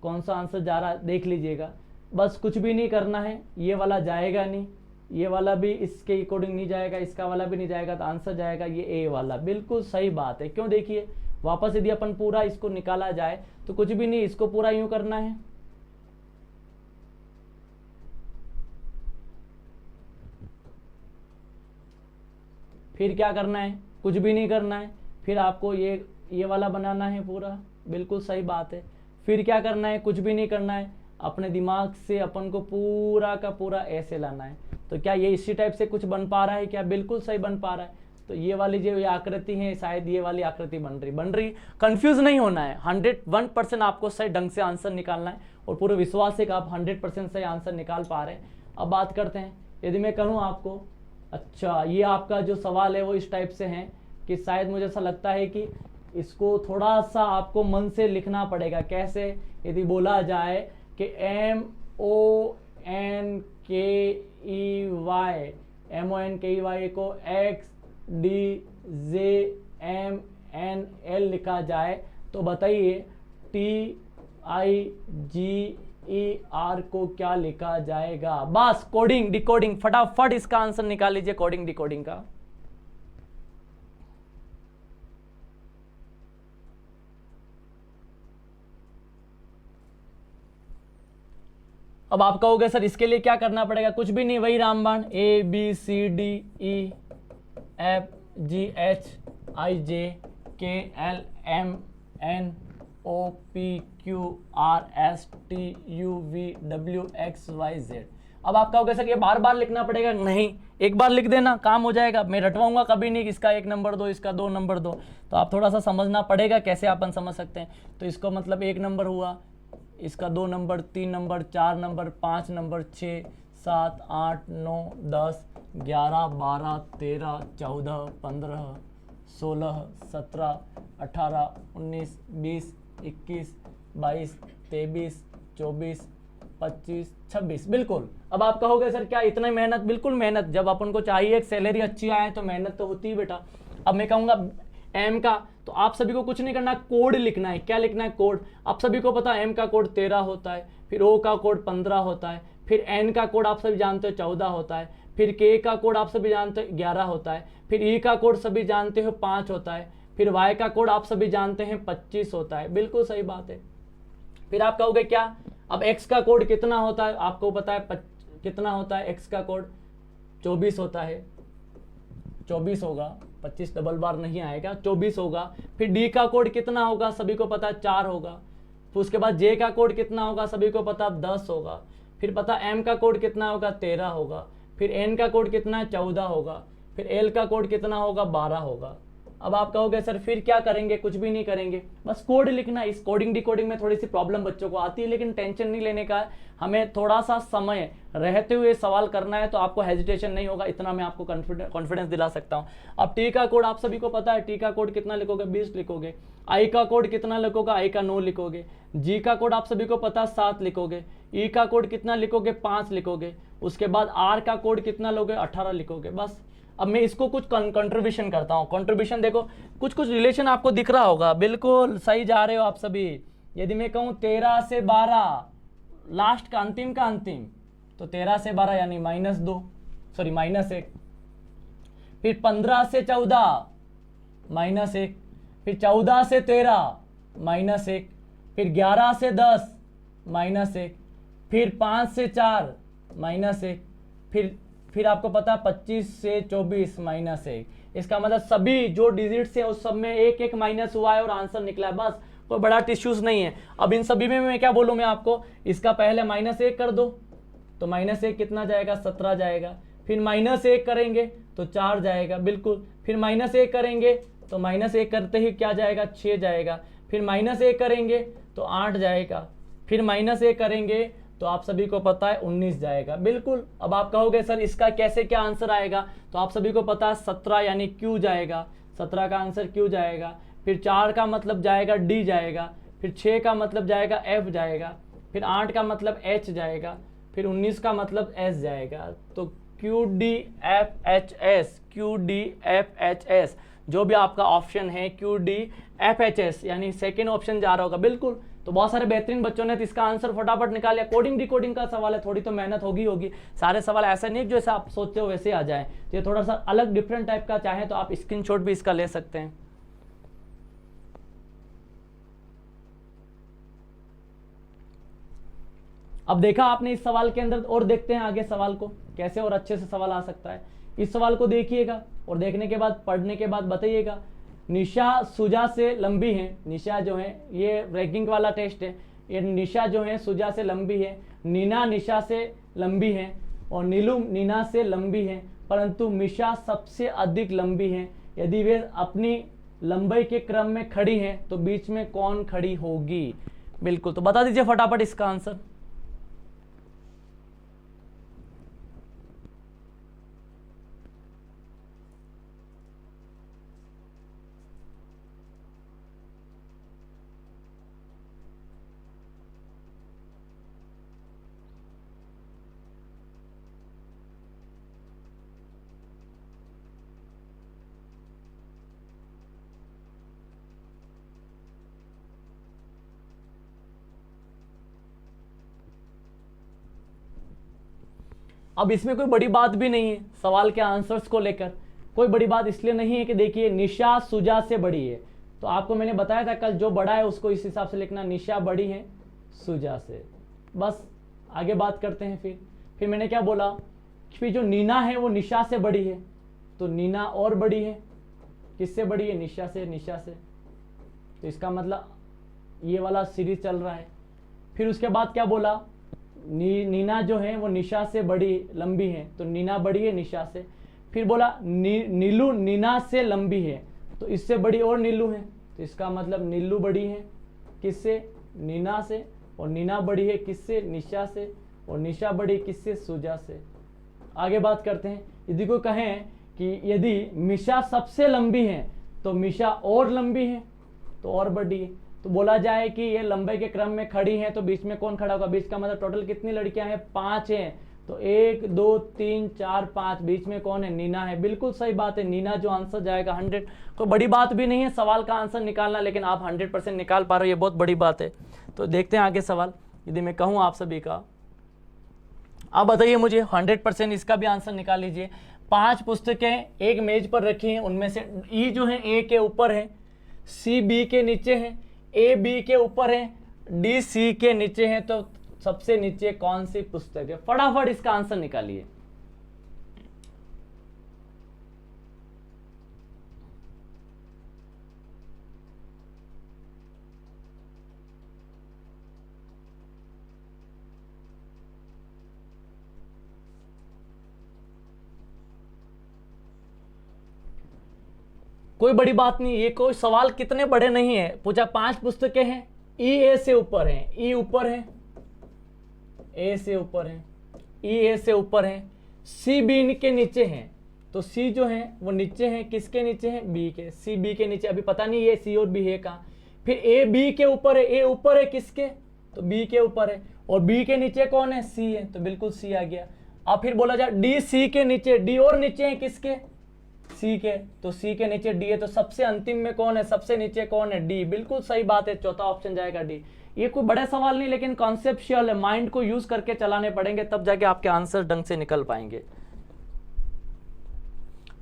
कौन सा आंसर जा रहा है देख लीजिएगा। बस कुछ भी नहीं करना है, ये वाला जाएगा नहीं, ये वाला भी इसके अकॉर्डिंग नहीं जाएगा, इसका वाला भी नहीं जाएगा, तो आंसर जाएगा ये ए वाला, बिल्कुल सही बात है। क्यों, देखिए वापस यदि अपन पूरा इसको निकाला जाए तो कुछ भी नहीं, इसको पूरा यूं करना है, फिर क्या करना है, कुछ भी नहीं करना है, फिर आपको ये वाला बनाना है पूरा, बिल्कुल सही बात है। फिर क्या करना है, कुछ भी नहीं करना है, अपने दिमाग से अपन को पूरा का पूरा ऐसे लाना है। तो क्या ये इसी टाइप से कुछ बन पा रहा है क्या, बिल्कुल सही बन पा रहा है। तो ये वाली जो ये आकृति है, शायद ये वाली आकृति बन रही। कंफ्यूज नहीं होना है, 101% आपको सही ढंग से आंसर निकालना है और पूरे विश्वास है कि आप 100% सही आंसर निकाल पा रहे हैं। अब बात करते हैं, यदि मैं कहूँ आपको, अच्छा ये आपका जो सवाल है वो इस टाइप से है कि शायद मुझे ऐसा लगता है कि इसको थोड़ा सा आपको मन से लिखना पड़ेगा। कैसे, यदि बोला जाए कि MONKEY को XDJMNL लिखा जाए तो बताइए TIGER को क्या लिखा जाएगा। बस कोडिंग डिकोडिंग, फटाफट इसका आंसर निकाल लीजिए कोडिंग डिकोडिंग का। अब आप कहोगे सर इसके लिए क्या करना पड़ेगा, कुछ भी नहीं, वही रामबाण ABCDEFGHIJKLMNOPQRSTUVWXYZ। अब आप कहोगे सर ये बार बार लिखना पड़ेगा, नहीं, एक बार लिख देना काम हो जाएगा, मैं रटवाऊंगा कभी नहीं, इसका 1 नंबर दो, इसका 2 नंबर दो। तो आप थोड़ा सा समझना पड़ेगा कैसे अपन समझ सकते हैं। तो इसको मतलब 1 नंबर हुआ, इसका 2 नंबर, 3 नंबर, 4 नंबर, 5 नंबर, 6, 7, 8, 9, 10, 11, 12, 13, 14, 15, 16, 17, 18, 19, 20, 21, 22, 23, 24, 25, 26। बिल्कुल। अब आप कहोगे सर क्या इतना मेहनत? बिल्कुल मेहनत, जब अपन को चाहिए एक सैलरी अच्छी आए तो मेहनत तो होती है बेटा। अब मैं कहूँगा एम का, तो आप सभी को कुछ नहीं करना, कोड लिखना है। क्या लिखना है? कोड। आप सभी को पता है एम का कोड 13 होता है, फिर ओ का कोड 15 होता है, फिर एन का कोड आप सभी जानते हो 14 होता है, फिर के का कोड आप सभी जानते हो 11 होता है, फिर ई का कोड सभी जानते हो 5 होता है, फिर वाई का कोड आप सभी जानते हैं 25 होता है। बिल्कुल सही बात है। फिर आप कहोगे क्या, अब एक्स का कोड कितना होता है? आपको पता है कितना होता है एक्स का कोड? 24 होता है। 24 होगा, 25 डबल बार नहीं आएगा, 24 होगा। फिर डी का कोड कितना होगा? सभी को पता है 4 होगा। फिर उसके बाद जे का कोड कितना होगा? सभी को पता 10 होगा। फिर पता एम का कोड कितना होगा? 13 होगा। फिर एन का कोड कितना है? 14 होगा। फिर एल का कोड कितना होगा? 12 होगा। अब आप कहोगे सर फिर क्या करेंगे? कुछ भी नहीं करेंगे, बस कोड लिखना। इस कोडिंग डिकोडिंग में थोड़ी सी प्रॉब्लम बच्चों को आती है, लेकिन टेंशन नहीं लेने का है। हमें थोड़ा सा समय रहते हुए सवाल करना है, तो आपको हेजिटेशन नहीं होगा, इतना मैं आपको कॉन्फिडेंस दिला सकता हूं। अब टी का कोड आप सभी को पता है, टी का कोड कितना लिखोगे? 20 लिखोगे। आई का कोड कितना लिखोगे? आई का 9 लिखोगे। जी का कोड आप सभी को पता 7 लिखोगे। ई का कोड कितना लिखोगे? 5 लिखोगे। उसके बाद आर का कोड कितना लोगे? 18 लिखोगे। बस। अब मैं इसको कुछ कंट्रीब्यूशन करता हूँ। कंट्रीब्यूशन देखो, कुछ कुछ रिलेशन आपको दिख रहा होगा। बिल्कुल सही जा रहे हो आप सभी। यदि मैं कहूँ 13 से 12, लास्ट का अंतिम का अंतिम, तो 13 से 12 यानी -2, सॉरी -1। फिर 15 से 14 -1, फिर 14 से 13 -1, फिर 11 से 10 -1, फिर 5 से 4 -1, फिर आपको पता 25 से 24 -1। इसका मतलब सभी जो डिजिट्स हैं उस सब में एक एक माइनस हुआ है और आंसर निकला है। बस, कोई बड़ा टिश्यूज नहीं है। अब इन सभी में मैं क्या बोलूं मैं आपको, इसका पहले -1 कर दो, तो -1 कितना जाएगा? 17 जाएगा। फिर -1 करेंगे तो 4 जाएगा। बिल्कुल। फिर -1 करेंगे तो -1 करते ही क्या जाएगा? 6 जाएगा। फिर -1 करेंगे तो 8 जाएगा। फिर -1 करेंगे तो आप सभी को पता है 19 जाएगा। बिल्कुल। अब आप कहोगे सर इसका कैसे क्या आंसर आएगा? तो आप सभी को पता है 17 यानी क्यू जाएगा। 17 का आंसर क्यू जाएगा। फिर 4 का मतलब जाएगा डी जाएगा। फिर 6 का मतलब जाएगा एफ जाएगा। फिर 8 का मतलब एच जाएगा। फिर 19 का मतलब एस जाएगा। तो Q D F H S, Q D F H S, जो भी आपका ऑप्शन है Q D F H S, यानी सेकेंड ऑप्शन जा रहा होगा। बिल्कुल। तो बहुत सारे बेहतरीन बच्चों ने तो इसका आंसर फटाफट निकाल लिया। कोडिंग डिकोडिंग का सवाल है, थोड़ी तो मेहनत होगी। सारे सवाल ऐसा नहीं जैसे आप सोचते हो वैसे आ जाए, तो ये थोड़ा सा अलग डिफरेंट टाइप का चाहे तो आप स्क्रीनशॉट भी इसका ले सकते हैं। अब देखा आपने इस सवाल के अंदर, और देखते हैं आगे सवाल को कैसे और अच्छे से सवाल आ सकता है। इस सवाल को देखिएगा और देखने के बाद पढ़ने के बाद बताइएगा। निशा सुजा से लंबी है। निशा जो है, ये रैंकिंग वाला टेस्ट है, ये निशा जो है सुजा से लंबी है, नीना निशा से लंबी है, और नीलू नीना से लंबी है, परंतु मिशा सबसे अधिक लंबी है। यदि वे अपनी लंबाई के क्रम में खड़ी हैं तो बीच में कौन खड़ी होगी? बिल्कुल। तो बता दीजिए फटाफट इसका आंसर। अब इसमें कोई बड़ी बात भी नहीं है, सवाल के आंसर्स को लेकर कोई बड़ी बात इसलिए नहीं है कि देखिए निशा सुजा से बड़ी है, तो आपको मैंने बताया था कल जो बड़ा है उसको इस हिसाब से लिखना, निशा बड़ी है सुजा से। बस आगे बात करते हैं। फिर मैंने क्या बोला, फिर जो नीना है वो निशा से बड़ी है, तो नीना और बड़ी है, किससे बड़ी है? निशा से। निशा से, तो इसका मतलब ये वाला सीरीज चल रहा है। फिर उसके बाद क्या बोला, नीना जो है वो निशा से बड़ी लंबी है, तो नीना बड़ी है निशा से। फिर बोला नीलू नीना से लंबी है, तो इससे बड़ी और नीलू है, तो इसका मतलब नीलू बड़ी है किससे? नीना से। और नीना बड़ी है किससे? निशा से। और निशा बड़ी किससे? सुजा से। आगे बात करते हैं। यदि कोई कहें कि यदि मिशा सबसे लंबी है तो मीशा और लंबी है तो और बड़ी है। तो बोला जाए कि ये लंबाई के क्रम में खड़ी हैं तो बीच में कौन खड़ा होगा, बीच का मतलब टोटल कितनी लड़कियां हैं, 5 हैं। तो 1 2 3 4 5, बीच में कौन है, नीना है। बिल्कुल सही बात है, नीना जो आंसर जाएगा 100। कोई बड़ी बात भी नहीं है सवाल का आंसर निकालना, लेकिन आप 100% निकाल पा रहे हो, ये बहुत बड़ी बात है। तो देखते हैं आगे सवाल। यदि मैं कहूँ आप सभी का, आप बताइए मुझे 100% इसका भी आंसर निकाल लीजिए। 5 पुस्तकें एक मेज पर रखी हैं, उनमें से ई जो है ए के ऊपर है, सी बी के नीचे है, ए बी के ऊपर है, डी सी के नीचे है। तो सबसे नीचे कौन सी पुस्तक है, फटाफट इसका आंसर निकालिए। कोई बड़ी बात नहीं, ये कोई सवाल कितने बड़े नहीं है। पूछा 5 पुस्तकें हैं, ई ए से ऊपर है, ई ऊपर है, ए से ऊपर है, ई ए से ऊपर है, सी बी के नीचे है। तो सी जो है वो नीचे है, किसके नीचे है, बी के। सी बी के नीचे, अभी पता नहीं ये सी और बी है कहाँ। फिर ए बी के ऊपर है, ए ऊपर है किसके, तो बी के ऊपर है, और बी के नीचे कौन है, सी है। तो बिल्कुल सी आ गया। अब फिर बोला जाए डी सी के नीचे, डी और नीचे है किसके, सी के। तो सी के नीचे डी है, तो सबसे अंतिम में कौन है, सबसे नीचे कौन है, डी। बिल्कुल सही बात है, चौथा ऑप्शन जाएगा डी। ये कोई बड़ा सवाल नहीं, लेकिन कॉन्सेप्चुअल है, माइंड को यूज करके चलाने पड़ेंगे, तब जाके आपके आंसर ढंग से निकल पाएंगे।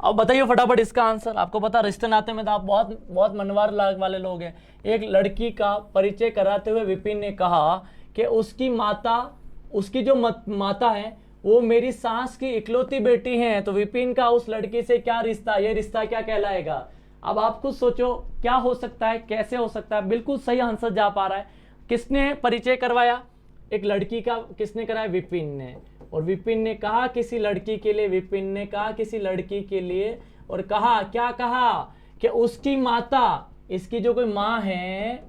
अब बताइए फटाफट इसका आंसर। आपको पता रिश्ते नाते में तो आप बहुत बहुत मनवार वाले लोग हैं। एक लड़की का परिचय कराते हुए विपिन ने कहा कि उसकी माता, उसकी जो माता है वो मेरी सास की इकलौती बेटी है। तो विपिन का उस लड़की से क्या रिश्ता, ये रिश्ता क्या कहलाएगा। अब आप खुद सोचो क्या हो सकता है, कैसे हो सकता है। बिल्कुल सही आंसर जा पा रहा है। किसने परिचय करवाया, एक लड़की का। किसने कराया, विपिन ने। और विपिन ने कहा किसी लड़की के लिए, विपिन ने कहा किसी लड़की के लिए, और कहा क्या कहा कि उसकी माता, इसकी जो कोई माँ है,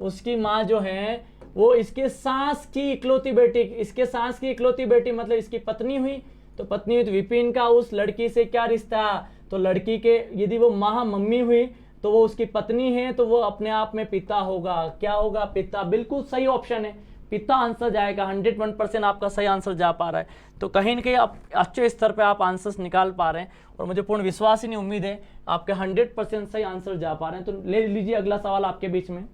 उसकी माँ जो है वो इसके सास की इकलौती बेटी, इसके सास की इकलौती बेटी मतलब इसकी पत्नी हुई। तो पत्नी हुई तो विपिन का उस लड़की से क्या रिश्ता, तो लड़की के यदि वो माँ मम्मी हुई तो वो उसकी पत्नी है, तो वो अपने आप में पिता होगा। क्या होगा, पिता। बिल्कुल सही ऑप्शन है, पिता आंसर जाएगा। 101% आपका सही आंसर जा पा रहा है। तो कहीं ना कहीं आप अच्छे स्तर पे आप आंसर्स निकाल पा रहे हैं, और मुझे पूर्ण विश्वास ही नहीं, उम्मीद है आपके 100% सही आंसर जा पा रहे हैं। तो ले लीजिए अगला सवाल आपके बीच में।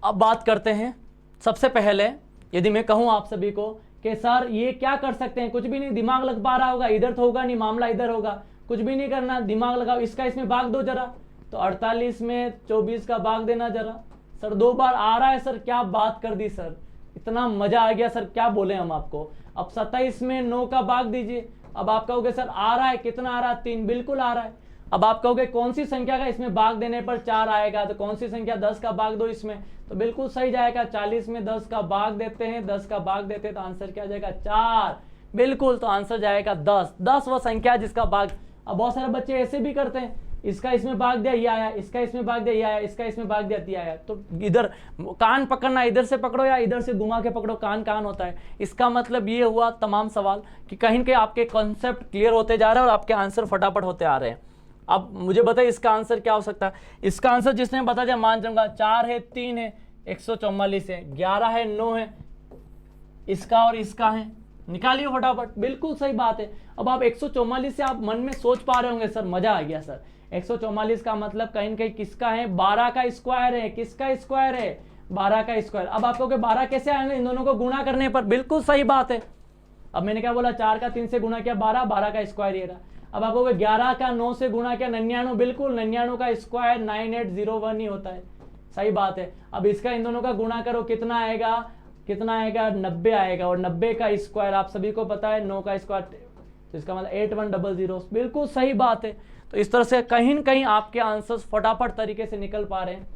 अब बात करते हैं सबसे पहले, यदि मैं कहूं आप सभी को कि सर ये क्या कर सकते हैं, कुछ भी नहीं, दिमाग लग पा रहा होगा, इधर तो होगा नहीं, मामला इधर होगा, कुछ भी नहीं करना, दिमाग लगाओ, इसका इसमें भाग दो जरा। तो 48 में 24 का भाग देना जरा। सर 2 बार आ रहा है सर, क्या बात कर दी सर, इतना मजा आ गया सर, क्या बोले हम आपको। अब 27 में 9 का भाग दीजिए। अब आप कहोगे सर आ रहा है, कितना आ रहा है, 3, बिल्कुल आ रहा है। अब आप कहोगे कौन सी संख्या का इसमें भाग देने पर 4 आएगा, तो कौन सी संख्या, 10 का भाग दो इसमें, तो बिल्कुल सही जाएगा। 40 में 10 का भाग देते हैं, 10 का भाग देते हैं, तो आंसर क्या जाएगा, 4। बिल्कुल, तो आंसर जाएगा 10। 10 वो संख्या है जिसका भाग। अब बहुत सारे बच्चे ऐसे भी करते हैं, इसका इसमें भाग दिया ये आया, इसका इसमें भाग दिया ये आया, इसका इसमें भाग दिया ये आया। तो इधर कान पकड़ना, इधर से पकड़ो या इधर से घुमा के पकड़ो, कान कान होता है। इसका मतलब ये हुआ तमाम सवाल कि कहीं ना कहीं आपके कॉन्सेप्ट क्लियर होते जा रहे हैं और आपके आंसर फटाफट होते आ रहे हैं। अब मुझे बताइए इसका आंसर क्या हो सकता है। इसका आंसर जिसने बता दिया मान जाऊंगा, 4 है, 3 है, 144 है, 11 है, 9 है, इसका और इसका है, निकालिए फटाफट। बिल्कुल सही बात है। अब आप 144 से आप मन में सोच पा रहे होंगे सर मजा आ गया सर, 144 का मतलब कहीं ना कहीं किसका है, 12 का स्क्वायर है। किसका स्क्वायर है, 12 का स्क्वायर। अब आप कहोगे 12 कैसे आएंगे, इन दोनों को गुणा करने पर। बिल्कुल सही बात है। अब मैंने क्या बोला, 4 का 3 से गुणा किया 12, 12 का स्क्वायर ये रहा। अब आप कहोगे 11 का 9 से गुणा किया 99, बिल्कुल 99 का स्क्वायर 9801 ही होता है। सही बात है। अब इसका इन दोनों का गुणा करो, कितना आएगा, कितना आएगा, 90 आएगा। और 90 का स्क्वायर आप सभी को पता है 9 का स्क्वायर, तो इसका मतलब 8100। बिल्कुल सही बात है। तो इस तरह से कहीं न कहीं आपके आंसर्स फटाफट तरीके से निकल पा रहे हैं।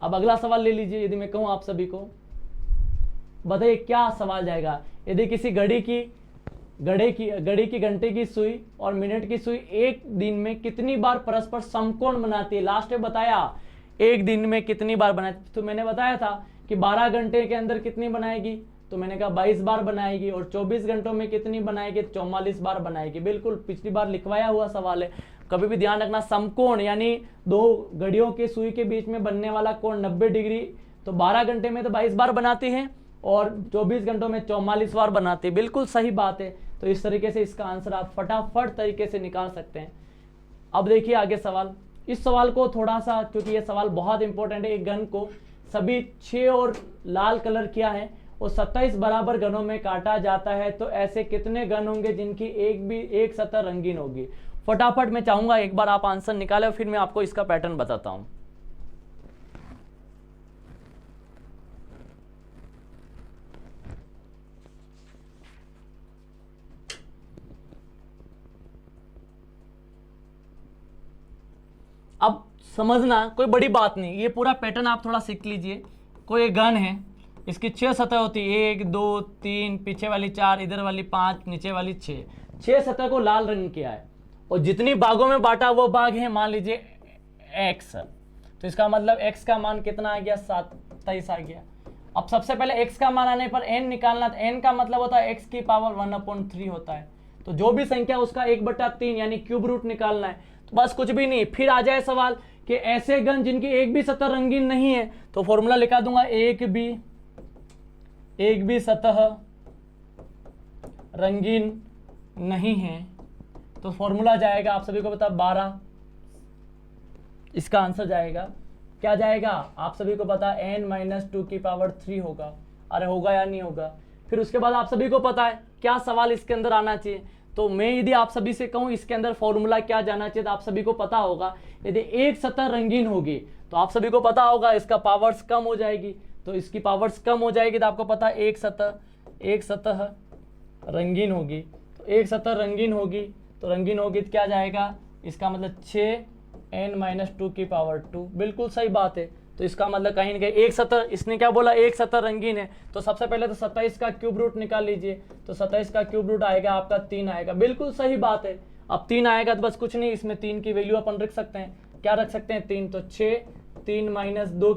अब अगला सवाल ले लीजिए। यदि मैं कहूं आप सभी को, बताइए क्या सवाल जाएगा। यदि किसी घड़ी की घंटे की सुई और मिनट की सुई एक दिन में कितनी बार परस्पर समकोण बनाती है। लास्ट में बताया एक दिन में कितनी बार बनाती, तो मैंने बताया था कि कि 12 घंटे के अंदर कितनी बनाएगी, तो मैंने कहा 22 बार बनाएगी, और 24 घंटों में कितनी बनाएगी, 44 बार बनाएगी। बिल्कुल पिछली बार लिखवाया हुआ सवाल है। कभी भी ध्यान रखना, समकोण यानी दो घड़ियों के सुई के बीच में बनने वाला कोण 90 डिग्री, तो 12 घंटे में तो 22 बार बनाती है और 24 घंटों में 44 बार बनाती है। बिल्कुल सही बात है। तो इस तरीके से इसका आंसर आप फटाफट तरीके से निकाल सकते हैं। अब देखिए आगे सवाल। इस सवाल को थोड़ा सा, क्योंकि ये सवाल बहुत इंपॉर्टेंट है, एक घन को सभी 6 और लाल कलर किया है और 27 बराबर घनों में काटा जाता है, तो ऐसे कितने घन होंगे जिनकी एक सतह रंगीन होगी। फटाफट मैं चाहूंगा एक बार आप आंसर निकालें, फिर मैं आपको इसका पैटर्न बताता हूं। अब समझना कोई बड़ी बात नहीं, ये पूरा पैटर्न आप थोड़ा सीख लीजिए। कोई एक घन है, इसकी 6 सतह होती है, 1 2 3, पीछे वाली 4, इधर वाली 5, नीचे वाली 6 सतह को लाल रंग किया है और जितनी भागों में बांटा वो भाग है मान लीजिए x, तो इसका मतलब x का मान कितना आ गया, 27 आ गया। अब सबसे पहले x का मान आने पर n निकालना, तो n का मतलब होता है x की पावर 1/3 होता है, तो जो भी संख्या उसका 1/3 यानी क्यूब रूट निकालना है। तो बस कुछ भी नहीं, फिर आ जाए सवाल कि ऐसे घन जिनकी एक भी सतह रंगीन नहीं है, तो फॉर्मूला लिखा दूंगा, एक भी सतह रंगीन नहीं है, तो फॉर्मूला जाएगा, आप सभी को पता 12, इसका आंसर जाएगा क्या जाएगा, आप सभी को पता n-2 होगा। अरे होगा या नहीं होगा। फिर उसके बाद आप सभी को पता है क्या सवाल इसके अंदर आना चाहिए, तो मैं यदि आप सभी से कहूं इसके अंदर फॉर्मूला क्या जाना चाहिए, तो आप सभी को पता होगा, यदि एक सतह रंगीन होगी तो आप सभी को पता होगा इसका पावर्स कम हो जाएगी, तो इसकी पावर्स कम हो जाएगी, तो आपको पता है एक सतह रंगीन होगी, तो एक सतह रंगीन होगी, तो रंगीन होगी तो क्या जाएगा, इसका मतलब 6n-2 बिल्कुल सही बात है। तो इसका मतलब कहीं ना कहीं एक सतह, इसने क्या बोला, एक सतह रंगीन है, तो सबसे पहले तो 27 का क्यूब रूट निकाल लीजिए, तो 27 का क्यूब रूट आएगा आपका 3 आएगा। बिल्कुल सही बात है। अब 3 आएगा तो बस कुछ नहीं, इसमें 3 की वैल्यू अपन रख सकते हैं, क्या रख सकते हैं, 3, तो 6, 3-2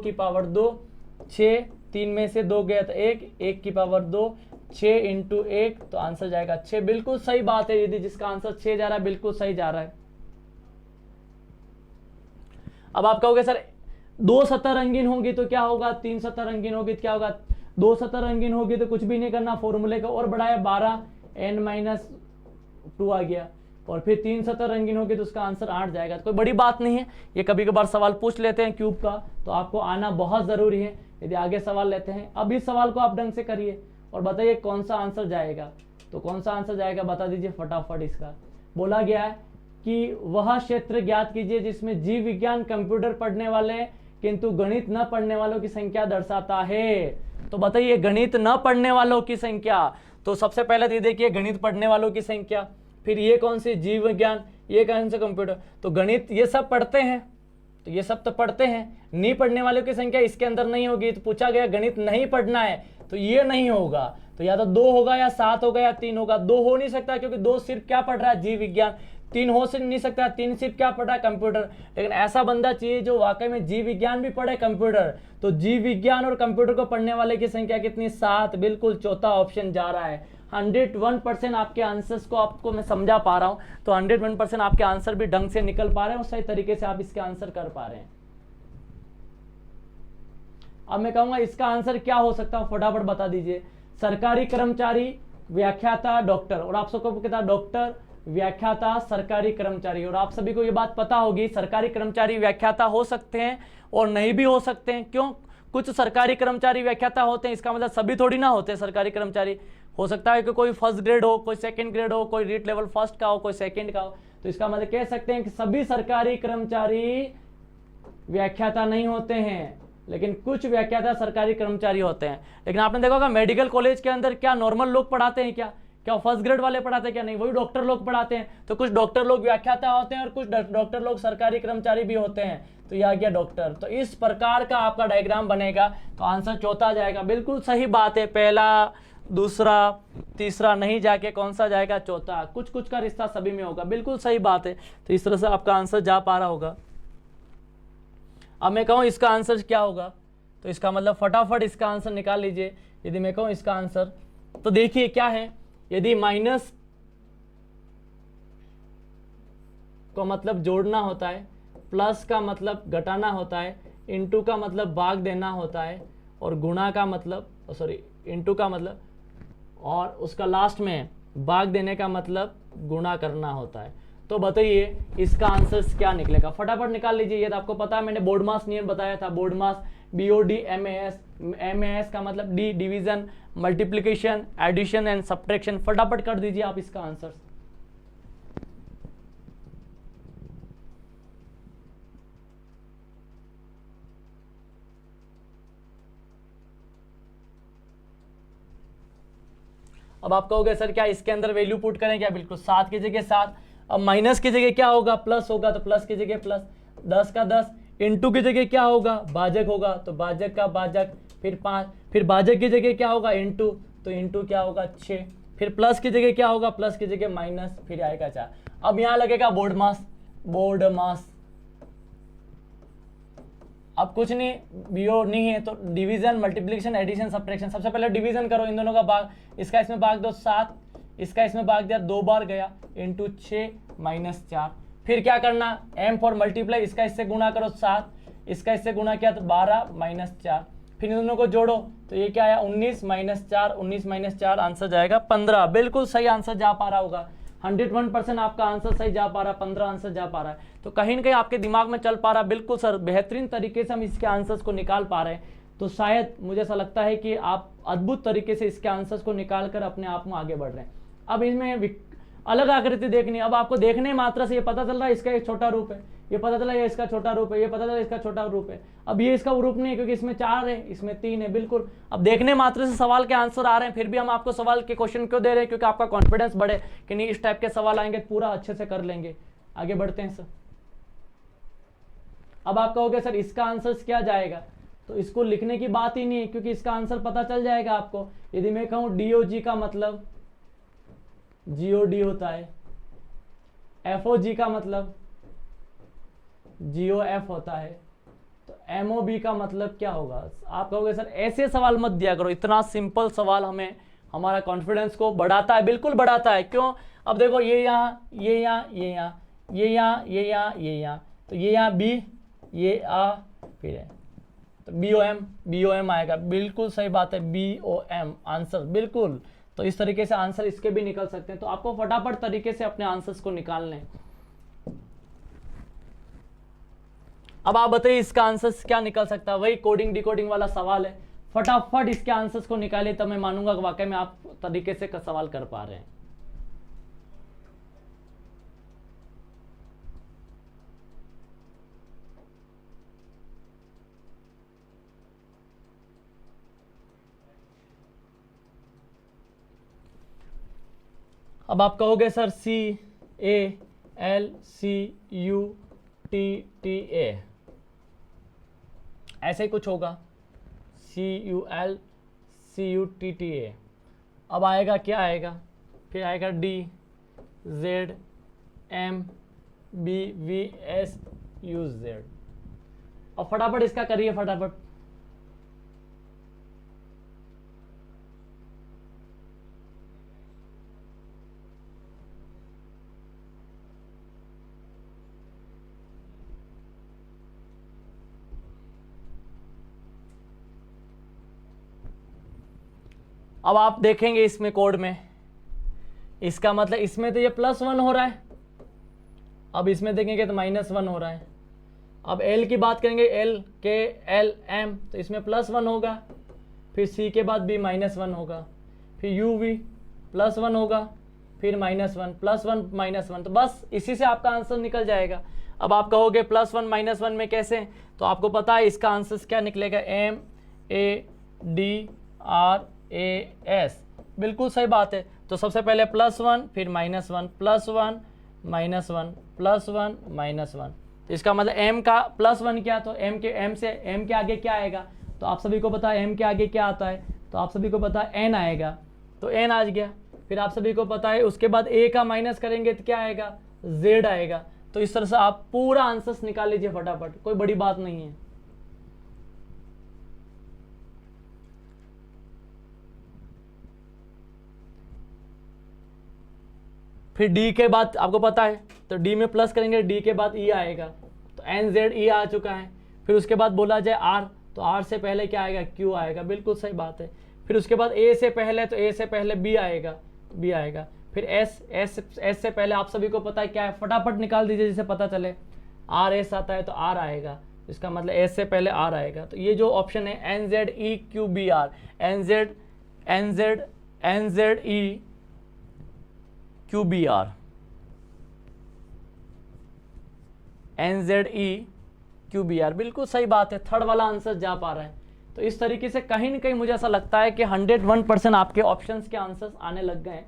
6, 3 में से 2 गया तो 1 की पावर 2, 6 × 1, तो आंसर जाएगा 6। बिल्कुल सही बात है, यदि जिसका आंसर 6 जा रहा है बिल्कुल सही जा रहा है। अब आप कहोगे सर 2 सतह रंगीन होगी तो क्या होगा, 3 सतह रंगीन होगी तो क्या होगा, 2 सतह रंगीन होगी तो कुछ भी नहीं करना, फॉर्मूले का और बढ़ाया 12n-2 आ गया, और फिर 3 सतह रंगीन होगी तो उसका आंसर 8 जाएगा। तो कोई बड़ी बात नहीं है, ये कभी कभार सवाल पूछ लेते हैं क्यूब का, तो आपको आना बहुत जरूरी है यदि आगे सवाल लेते हैं। अब इस सवाल को आप ढंग से करिए और बताइए कौन सा आंसर जाएगा, तो कौन सा आंसर जाएगा बता दीजिए फटाफट। इसका बोला गया है कि वह क्षेत्र ज्ञात कीजिए जिसमें जीव विज्ञान कंप्यूटर पढ़ने वाले किंतु गणित न पढ़ने वालों की संख्या दर्शाता है। तो बताइए गणित न पढ़ने वालों की संख्या, तो सबसे पहले तो देखिए गणित पढ़ने वालों की संख्या, फिर ये कौन सी जीव विज्ञान, ये कौन सा कंप्यूटर, तो गणित ये सब पढ़ते हैं, तो ये सब तो पढ़ते हैं, नहीं पढ़ने वालों की संख्या इसके अंदर नहीं होगी, तो पूछा गया गणित नहीं पढ़ना है तो ये नहीं होगा, तो या तो 2 होगा या 7 होगा या 3 होगा। 2 हो नहीं सकता क्योंकि 2 सिर्फ क्या पढ़ रहा है, जीव विज्ञान। 3 हो नहीं सकता, 3 सिर्फ क्या पढ़ रहा है, कंप्यूटर। लेकिन ऐसा बंदा चाहिए जो वाकई में जीव विज्ञान भी पढ़े कंप्यूटर, तो जीव विज्ञान और कंप्यूटर को पढ़ने वाले की संख्या कितनी, 7। बिल्कुल चौथा ऑप्शन जा रहा है। 101% आपके आंसर्स को आपको मैं समझा पा रहा हूं, तो 101% आपके आंसर भी ढंग से निकल पा रहे हैं और सही तरीके से आप इसके आंसर कर पा रहे हैं। अब मैं कहूंगा इसका आंसर क्या हो सकता है, फटाफट बता दीजिए। सरकारी कर्मचारी, व्याख्याता, डॉक्टर, और आप सबको पता डॉक्टर, व्याख्याता, सरकारी कर्मचारी, और आप सभी को ये बात पता होगी सरकारी कर्मचारी व्याख्याता हो सकते हैं और नहीं भी हो सकते हैं। क्यों, कुछ सरकारी कर्मचारी व्याख्याता होते हैं, इसका मतलब सभी थोड़ी ना होते हैं सरकारी कर्मचारी। हो सकता है कि कोई फर्स्ट ग्रेड हो, कोई सेकंड ग्रेड हो, कोई रीट लेवल फर्स्ट का हो, कोई सेकंड का हो, तो इसका मतलब कह सकते हैं कि सभी सरकारी कर्मचारी व्याख्याता नहीं होते हैं, लेकिन कुछ व्याख्याता सरकारी कर्मचारी होते हैं। लेकिन आपने देखा होगा मेडिकल कॉलेज के अंदर क्या नॉर्मल लोग पढ़ाते हैं, क्या फर्स्ट ग्रेड वाले पढ़ाते हैं, क्या नहीं, वही डॉक्टर लोग पढ़ाते हैं। तो कुछ डॉक्टर लोग व्याख्याता होते हैं और कुछ डॉक्टर लोग सरकारी कर्मचारी भी होते हैं, तो यह आ गया डॉक्टर। तो इस प्रकार का आपका डायग्राम बनेगा, तो आंसर चौथा जाएगा। बिल्कुल सही बात है, पहला, दूसरा, तीसरा नहीं जाके कौन सा जाएगा, चौथा। कुछ कुछ का रिश्ता सभी में होगा, बिल्कुल सही बात है। तो इस तरह से आपका आंसर जा पा रहा होगा। अब मैं कहूं इसका आंसर क्या होगा, तो इसका मतलब फटाफट इसका आंसर निकाल लीजिए। यदि मैं कहूँ इसका आंसर, तो देखिए क्या है, यदि माइनस को मतलब जोड़ना होता है, प्लस का मतलब घटाना होता है, इनटू का मतलब भाग देना होता है, और गुणा का मतलब सॉरी इनटू का मतलब, और उसका लास्ट में भाग देने का मतलब गुणा करना होता है। तो बताइए इसका आंसर क्या निकलेगा, फटाफट निकाल लीजिए। ये तो आपको पता है, मैंने बोर्ड मास नियम बताया था, बोर्ड मास BODMAS, MAS का मतलब D division, multiplication, addition and subtraction. फटाफट कर दीजिए आप इसका आंसर। अब आप कहोगे सर क्या इसके अंदर वैल्यू पुट करें क्या, बिल्कुल 7 की जगह 7, अब माइनस की जगह क्या होगा, प्लस होगा, तो प्लस की जगह प्लस, 10 का 10, इनटू की जगह क्या होगा, भाजक होगा, तो भाजक का भाजक, फिर 5, फिर भाजक की जगह क्या होगा, इनटू, तो इनटू क्या होगा 6, फिर प्लस की जगह क्या होगा, प्लस की जगह माइनस, फिर आएगा 4। अब यहाँ लगेगा बोर्ड मास, बोर्ड मास। अब कुछ नहीं, बीओ नहीं है तो डिवीजन, मल्टीप्लिकेशन, एडिशन, सब्ट्रैक्शन। सबसे पहले डिवीजन करो इन दोनों का भाग, इसका इसमें भाग दो 7, इसका इसमें भाग दिया 2 बार गया, इंटू 6 माइनस 4। फिर क्या करना, m फॉर मल्टीप्लाई, इसका इससे गुणा करो 7, इसका इससे गुणा किया तो 12 माइनस 4, फिर इन दोनों को जोड़ो तो ये क्या आया 19 माइनस 4, 19 माइनस 4, आंसर जाएगा 15। बिल्कुल सही आंसर जा पा रहा होगा, 101% आपका आंसर सही जा पा रहा है, 15 आंसर जा पा रहा है। तो कहीं ना कहीं आपके दिमाग में चल पा रहा है, बिल्कुल सर बेहतरीन तरीके से हम इसके आंसर्स को निकाल पा रहे हैं। तो शायद मुझे ऐसा लगता है कि आप अद्भुत तरीके से इसके आंसर्स को निकाल कर अपने आप में आगे बढ़ रहे हैं। अब इसमें अलग आकृति देखनी, अब आपको देखने मात्र से ये पता चल रहा है इसका एक छोटा रूप है, ये पता चला ये इसका छोटा रूप है, ये पता चला इसका छोटा रूप है। अब ये इसका रूप नहीं है क्योंकि इसमें 4 है, इसमें 3 है, बिल्कुल। अब देखने मात्र से सवाल के आंसर आ रहे हैं, फिर भी हम आपको सवाल के क्वेश्चन क्यों दे रहे हैं, क्योंकि आपका कॉन्फिडेंस बढ़े कि नहीं इस टाइप के सवाल आएंगे पूरा अच्छे से कर लेंगे। आगे बढ़ते हैं सर। अब आप कहोगे सर इसका आंसर क्या जाएगा, तो इसको लिखने की बात ही नहीं है क्योंकि इसका आंसर पता चल जाएगा आपको। यदि मैं कहूं DOG का मतलब GOD होता है, FOG का मतलब GOF होता है, तो MOB का मतलब क्या होगा। आप कहोगे सर ऐसे सवाल मत दिया करो, इतना सिंपल सवाल हमें हमारा कॉन्फिडेंस को बढ़ाता है, बिल्कुल बढ़ाता है। क्यों, अब देखो ये यहाँ, ये यहाँ, ये यहाँ, ये यहाँ, ये यहाँ, ये यहाँ, तो ये यहाँ B, ये आ, फिर है तो BOM आएगा, बिल्कुल सही बात है, BOM आंसर, बिल्कुल। तो इस तरीके से आंसर इसके भी निकल सकते हैं। तो आपको फटाफट तरीके से अपने आंसर्स को निकालने। अब आप बताइए इसका आंसर्स क्या निकल सकता है, वही कोडिंग डिकोडिंग वाला सवाल है। फटाफट इसके आंसर्स को निकालिए, तब मैं मानूंगा कि वाकई में आप तरीके से सवाल कर पा रहे हैं। अब आप कहोगे सर CALCUTTA, ऐसे ही कुछ होगा, CULCUTTA। अब आएगा क्या आएगा, फिर आएगा DZMBVSUZ। अब फटाफट इसका करिए फटाफट। अब आप देखेंगे इसमें कोड में, इसका मतलब इसमें तो ये +1 हो रहा है, अब इसमें देखेंगे तो -1 हो रहा है। अब L की बात करेंगे, LKLM, तो इसमें +1 होगा, फिर C के बाद B -1 होगा, फिर UV +1 होगा, फिर -1 +1 -1, तो बस इसी से आपका आंसर निकल जाएगा। अब आप कहोगे +1 -1 में कैसे, तो आपको पता है इसका आंसर क्या निकलेगा, MADRAS, बिल्कुल सही बात है। तो सबसे पहले +1 फिर -1 +1 -1 +1 -1, तो इसका मतलब m का +1 क्या, तो m के आगे क्या आएगा, तो आप सभी को पता है m के आगे क्या आता है, तो आप सभी को पता है n आएगा, तो n आ गया। फिर आप सभी को पता है उसके बाद a का माइनस करेंगे तो क्या आएगा, z आएगा। तो इस तरह से आप पूरा आंसर्स निकाल लीजिए फटाफट, कोई बड़ी बात नहीं है। फिर डी के बाद आपको पता है तो डी में प्लस करेंगे, डी के बाद ई आएगा, तो एन जेड ई आ चुका है। फिर उसके बाद बोला जाए आर, तो आर से पहले क्या आएगा, क्यू आएगा, बिल्कुल सही बात है। फिर उसके बाद ए से पहले, तो ए से पहले बी आएगा, बी आएगा। फिर एस, एस से पहले आप सभी को पता है क्या है, फटाफट निकाल दीजिए जिसे पता चले, आर एस आता है तो आर आएगा, इसका मतलब एस से पहले आर आएगा। तो ये जो ऑप्शन है N Z E Q B R, N Z E Q B R, N Z E Q B R, बिल्कुल सही बात है, थर्ड वाला आंसर जा पा रहा है। तो इस तरीके से कहीं ना कहीं मुझे ऐसा लगता है कि 101% आपके ऑप्शंस के आंसर्स आने लग गए हैं।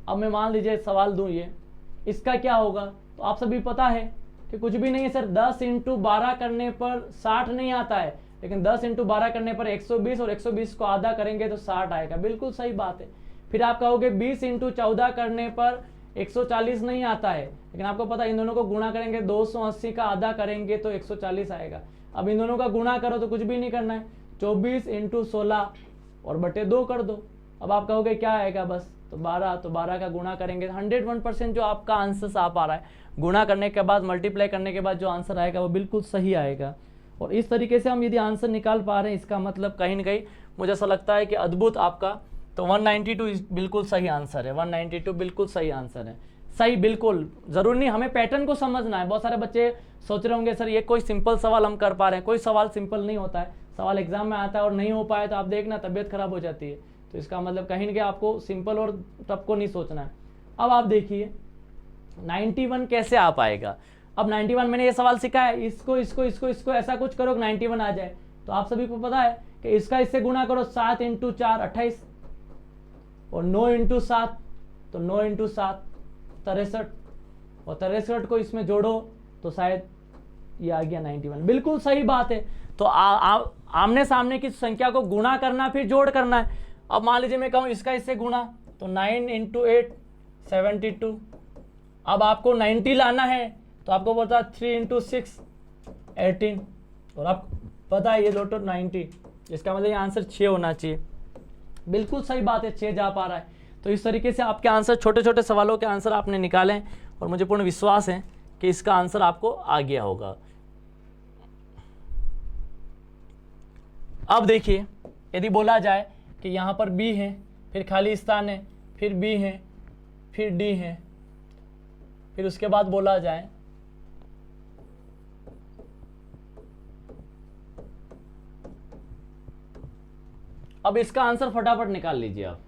अब मैं मान लीजिए सवाल दूं, ये इसका क्या होगा, तो आप सभी पता है कि कुछ भी नहीं है सर, 10 × 12 करने पर 60 नहीं आता है, लेकिन 10 × 12 करने पर 120 और 120 को आधा करेंगे तो 60 आएगा, बिल्कुल सही बात है। फिर आप कहोगे 20 × 14 करने पर 140 नहीं आता है, लेकिन आपको पता है इन दोनों को गुणा करेंगे, 280 का आधा करेंगे तो 140 आएगा। अब इन दोनों का गुणा करो तो कुछ भी नहीं करना है, 24 × 16 और बटे 2 कर दो। अब आप कहोगे क्या आएगा, बस तो 12, तो 12 का गुणा करेंगे, 101% जो आपका आंसर आ पा रहा है, गुणा करने के बाद मल्टीप्लाई करने के बाद जो आंसर आएगा वो बिल्कुल सही आएगा। और इस तरीके से हम यदि आंसर निकाल पा रहे हैं, इसका मतलब कहीं ना कहीं मुझे ऐसा लगता है कि अद्भुत आपका, तो 192 बिल्कुल सही आंसर है, 192 बिल्कुल सही आंसर है, सही बिल्कुल। जरूरी नहीं हमें पैटर्न को समझना है। बहुत सारे बच्चे सोच रहे होंगे सर ये कोई सिंपल सवाल हम कर पा रहे हैं, कोई सवाल सिंपल नहीं होता है, सवाल एग्जाम में आता है और नहीं हो पाए तो आप देखना तबीयत खराब हो जाती है। तो इसका मतलब कहीं ना कहीं आपको सिंपल और टफ को नहीं सोचना है। अब आप देखिए 91 कैसे आ पाएगा। अब 91 मैंने ये सवाल सीखा है, इसको इसको इसको इसको ऐसा कुछ करो 91 आ जाए। तो आप सभी को पता है कि इसका इससे गुणा करो, 7 × 4 28 और 9 × 7, तो 9 × 7 63 और 63 को इसमें जोड़ो तो शायद ये आ गया 91, बिल्कुल सही बात है। तो आमने सामने की संख्या को गुणा करना फिर जोड़ करना है। अब मान लीजिए मैं कहूँ इसका इससे गुणा, तो 9 × 8 72। अब आपको 90 लाना है तो आपको पता 3 × 6 18 और आप पता है ये लोटो 90, इसका मतलब ये आंसर 6 होना चाहिए, बिल्कुल सही बात है, 6 जा पा रहा है। तो इस तरीके से आपके आंसर, छोटे छोटे सवालों के आंसर आपने निकाले और मुझे पूर्ण विश्वास है कि इसका आंसर आपको आ गया होगा। अब देखिए यदि बोला जाए कि यहाँ पर बी है, फिर खाली स्थान है, फिर बी है, फिर डी है, फिर उसके बाद बोला जाए अब इसका आंसर फटाफट निकाल लीजिए आप।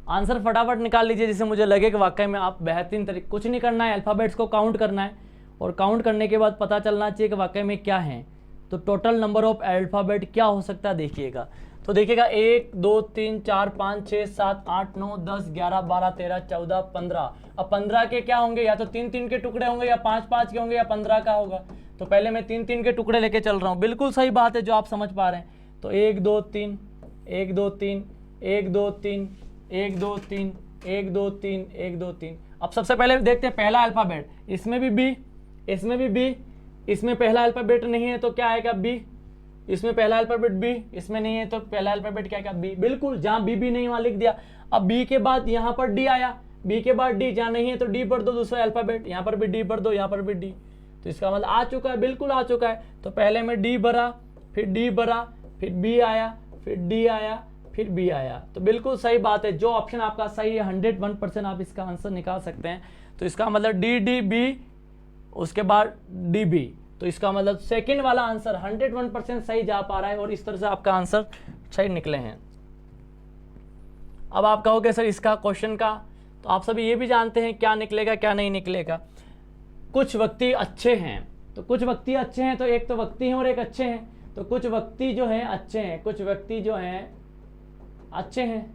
आंसर फटाफट निकाल लीजिए जिससे मुझे लगे कि वाकई में आप बेहतरीन तरीके, कुछ नहीं करना है, अल्फ़ाबेट्स को काउंट करना है और काउंट करने के बाद पता चलना चाहिए कि वाकई में क्या है। तो टोटल नंबर ऑफ अल्फ़ाबेट क्या हो सकता है देखिएगा। तो देखिएगा 1 2 3 4 5 6 7 8 9 10 11 12 13 14 15। अब 15 के क्या होंगे, या तो 3-3 के टुकड़े होंगे, या 5-5 के होंगे, या 15 का होगा। तो पहले मैं 3-3 के टुकड़े लेके चल रहा हूँ, बिल्कुल सही बात है जो आप समझ पा रहे हैं। तो 1 2 3 1 2 3 1 2 3 1 2 3 1 2 3 1 2 3। अब सबसे पहले देखते हैं पहला अल्फ़ाबेट, इसमें भी बी, इसमें भी बी, इसमें पहला अल्फ़ाबेट नहीं है तो क्या आएगा बी, इसमें पहला अल्फ़ाबेट बी, इसमें नहीं है तो पहला अल्फ़ाबेट क्या आएगा बी, बिल्कुल जहाँ बी नहीं वहाँ लिख दिया। अब बी के बाद यहाँ पर डी आया, बी के बाद डी, जहाँ नहीं है तो डी भर दो दूसरा अल्फ़ाबेट, यहाँ पर भी डी भर दो, यहाँ पर भी डी। तो इसका मतलब आ चुका है, बिल्कुल आ चुका है। तो पहले में डी भरा, फिर डी भरा, फिर बी आया, फिर डी आया, फिर बी आया। तो बिल्कुल सही बात है, जो ऑप्शन आपका सही है 101% आप इसका आंसर निकाल सकते हैं। तो इसका मतलब डी डी बी, उसके बाद डी बी। तो इसका मतलब सेकंड वाला आंसर 101% सही जा पा रहा है और इस तरह से आपका आंसर सही निकले हैं। अब आप कहोगे सर इसका क्वेश्चन का, तो आप सभी ये भी जानते हैं क्या निकलेगा क्या नहीं निकलेगा। कुछ व्यक्ति अच्छे हैं, तो कुछ व्यक्ति अच्छे हैं, तो एक तो व्यक्ति हैं और एक अच्छे हैं। तो कुछ व्यक्ति जो हैं अच्छे हैं, कुछ व्यक्ति जो हैं अच्छे हैं।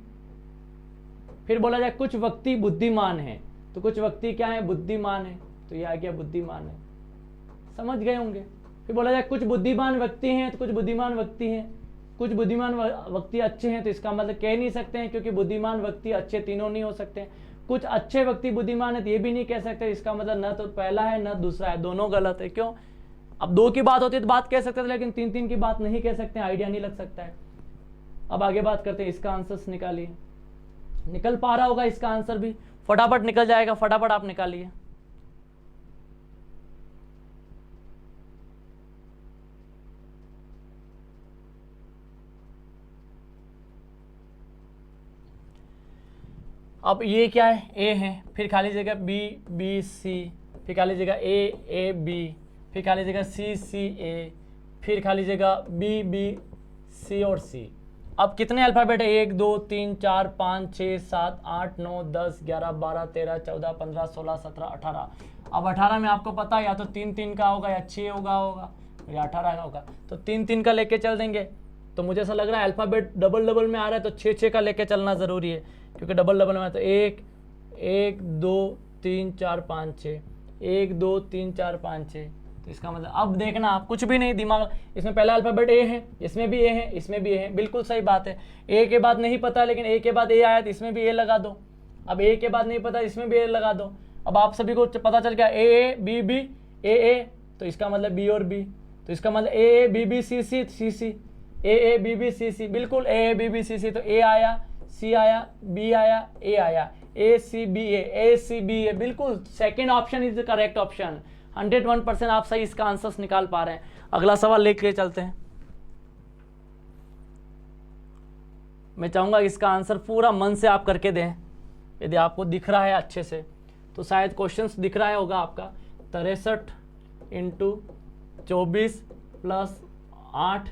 फिर बोला जाए कुछ व्यक्ति बुद्धिमान हैं, तो कुछ व्यक्ति क्या है बुद्धिमान है, तो ये आ गया बुद्धिमान है, समझ गए होंगे। फिर बोला जाए कुछ बुद्धिमान व्यक्ति हैं, तो कुछ बुद्धिमान व्यक्ति हैं, कुछ बुद्धिमान व्यक्ति अच्छे हैं, तो इसका मतलब कह नहीं सकते हैं क्योंकि बुद्धिमान व्यक्ति अच्छे तीनों नहीं हो सकते हैं। कुछ अच्छे व्यक्ति बुद्धिमान है तो ये भी नहीं कह सकते, इसका मतलब न तो पहला है न दूसरा है, दोनों गलत है। क्यों? अब 2 की बात होती है तो बात कह सकते थे, लेकिन 3 की बात नहीं कह सकते, आइडिया नहीं लग सकता है। अब आगे बात करते हैं, इसका आंसर निकालिए। निकल पा रहा होगा इसका आंसर भी, फटाफट निकल जाएगा, फटाफट आप निकालिए। अब ये क्या है? ए है, फिर खाली जगह बी बी सी, फिर खाली जगह ए बी, फिर खाली जगह सी ए, फिर खाली जगह बी बी सी और सी। अब कितने अल्फ़ाबेट है? 1 2 3 4 5 6 7 8 9 10 11 12 13 14 15 16 17 18। अब 18 में आपको पता है या तो 3 का होगा या 6 होगा या 18 का होगा, तो 3 का लेके चल देंगे। तो मुझे ऐसा लग रहा है अल्फ़ाबेट डबल में आ रहा है तो 6 का लेके चलना ज़रूरी है, क्योंकि डबल में तो 1 2 3 4 5 6, 1 2 3 4 5 6। तो इसका मतलब अब देखना आप कुछ भी नहीं दिमाग, इसमें पहला अल्फ़ाबेट ए है, इसमें भी ए है, इसमें भी ए है, बिल्कुल सही बात है। ए के बाद नहीं पता, लेकिन ए के बाद ए आया तो इसमें भी ए लगा दो। अब ए के बाद नहीं पता, इसमें भी ए लगा दो। अब आप सभी को पता चल गया ए बी बी ए, तो इसका मतलब बी और बी, तो इसका मतलब A B B C C, A B B C C, बिल्कुल ए बी बी सी सी। तो ए आया, सी आया, बी आया, ए आया, ए सी बी ए, बिल्कुल second option is the correct option. 101% आप सही इसका आंसर निकाल पा रहे हैं। अगला सवाल लेके चलते हैं। मैं चाहूंगा इसका आंसर पूरा मन से आप करके दें। यदि आपको दिख रहा है अच्छे से तो शायद क्वेश्चंस दिख रहा होगा आपका। 63 × 24 + 8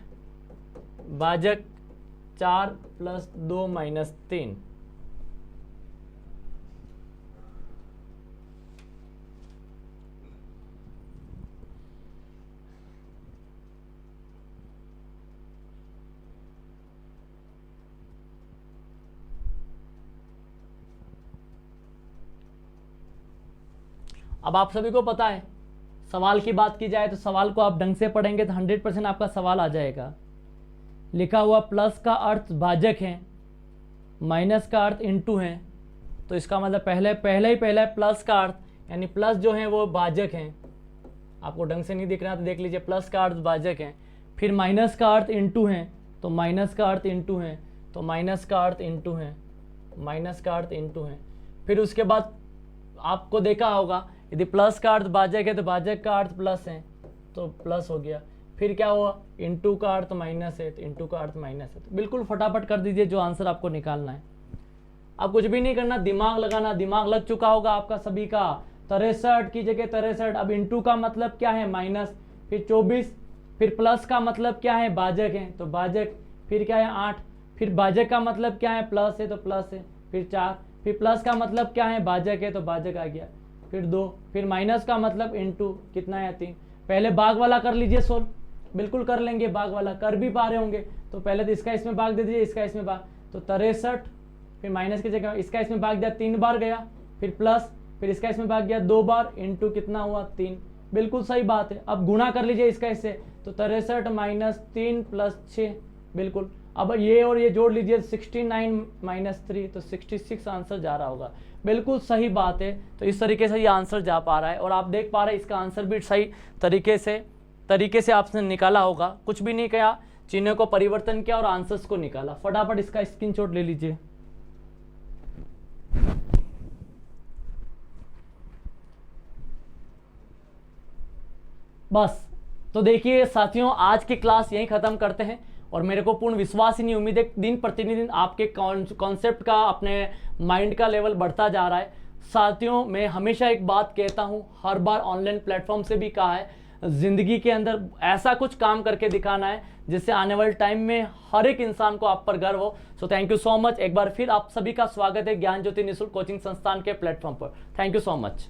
भाजक 4 + 2 - 3। अब आप सभी को पता है, सवाल की बात की जाए तो सवाल को आप ढंग से पढ़ेंगे तो 100% आपका सवाल आ जाएगा। लिखा हुआ प्लस का अर्थ भाजक है, माइनस का अर्थ इनटू है, तो इसका मतलब पहला प्लस का अर्थ, यानी प्लस जो है वो भाजक हैं। आपको ढंग से नहीं दिख रहा तो देख लीजिए, प्लस का अर्थ भाजक है, फिर माइनस का अर्थ इनटू है, तो माइनस का अर्थ इनटू है, तो माइनस का अर्थ इनटू है, माइनस का अर्थ इनटू है। फिर उसके बाद आपको देखा होगा, यदि प्लस का अर्थ भाजक है तो भाजक का अर्थ प्लस है, तो प्लस हो गया। फिर क्या हुआ? इनटू का अर्थ माइनस है, तो इनटू का अर्थ माइनस है। तो बिल्कुल फटाफट कर दीजिए जो आंसर आपको निकालना है। अब कुछ भी नहीं करना, दिमाग लगाना। दिमाग लग चुका होगा आपका सभी का। 63 की जगह 63। अब इनटू का मतलब क्या है? माइनस। फिर 24, फिर प्लस का मतलब क्या है? भाजक है, तो भाजक। फिर क्या है? 8। फिर भाजक का मतलब क्या है? प्लस है, तो प्लस है। फिर 4। फिर प्लस का मतलब क्या है? भाजक है, तो भाजक आ गया। फिर 2। फिर माइनस का मतलब इनटू, कितना है? 3। पहले भाग वाला कर लीजिए सोल्व, बिल्कुल कर लेंगे, भाग वाला कर भी पा रहे होंगे। तो पहले तो इसका इसमें भाग दे दीजिए, इसका इसमें भाग, तो 63। फिर माइनस की जगह इसका इसमें भाग दिया, 3 बार गया। फिर प्लस, फिर इसका इसमें भाग गया 2 बार, इनटू कितना हुआ? 3। बिल्कुल सही बात है। अब गुणा कर लीजिए इसका इससे, तो 63 - 3 + 6, बिल्कुल। अब ये और ये जोड़ लीजिए, 69 - 3, तो 66 आंसर जा रहा होगा। बिल्कुल सही बात है। तो इस तरीके से ये आंसर जा पा रहा है, और आप देख पा रहे हैं इसका आंसर भी सही तरीके से आपने निकाला होगा। कुछ भी नहीं किया, चिन्ह को परिवर्तन किया और आंसर्स को निकाला। फटाफट इसका स्क्रीनशॉट ले लीजिए। बस, तो देखिए साथियों, आज की क्लास यहीं खत्म करते हैं। और मेरे को पूर्ण विश्वास ही नहीं, उम्मीद है दिन प्रतिदिन आपके कॉन्सेप्ट का, अपने माइंड का लेवल बढ़ता जा रहा है। साथियों, मैं हमेशा एक बात कहता हूं, हर बार ऑनलाइन प्लेटफॉर्म से भी कहा है, जिंदगी के अंदर ऐसा कुछ काम करके दिखाना है जिससे आने वाले टाइम में हर एक इंसान को आप पर गर्व हो। So thank you so much. एक बार फिर आप सभी का स्वागत है ज्ञान ज्योति निःशुल्क कोचिंग संस्थान के प्लेटफॉर्म पर। Thank you so much.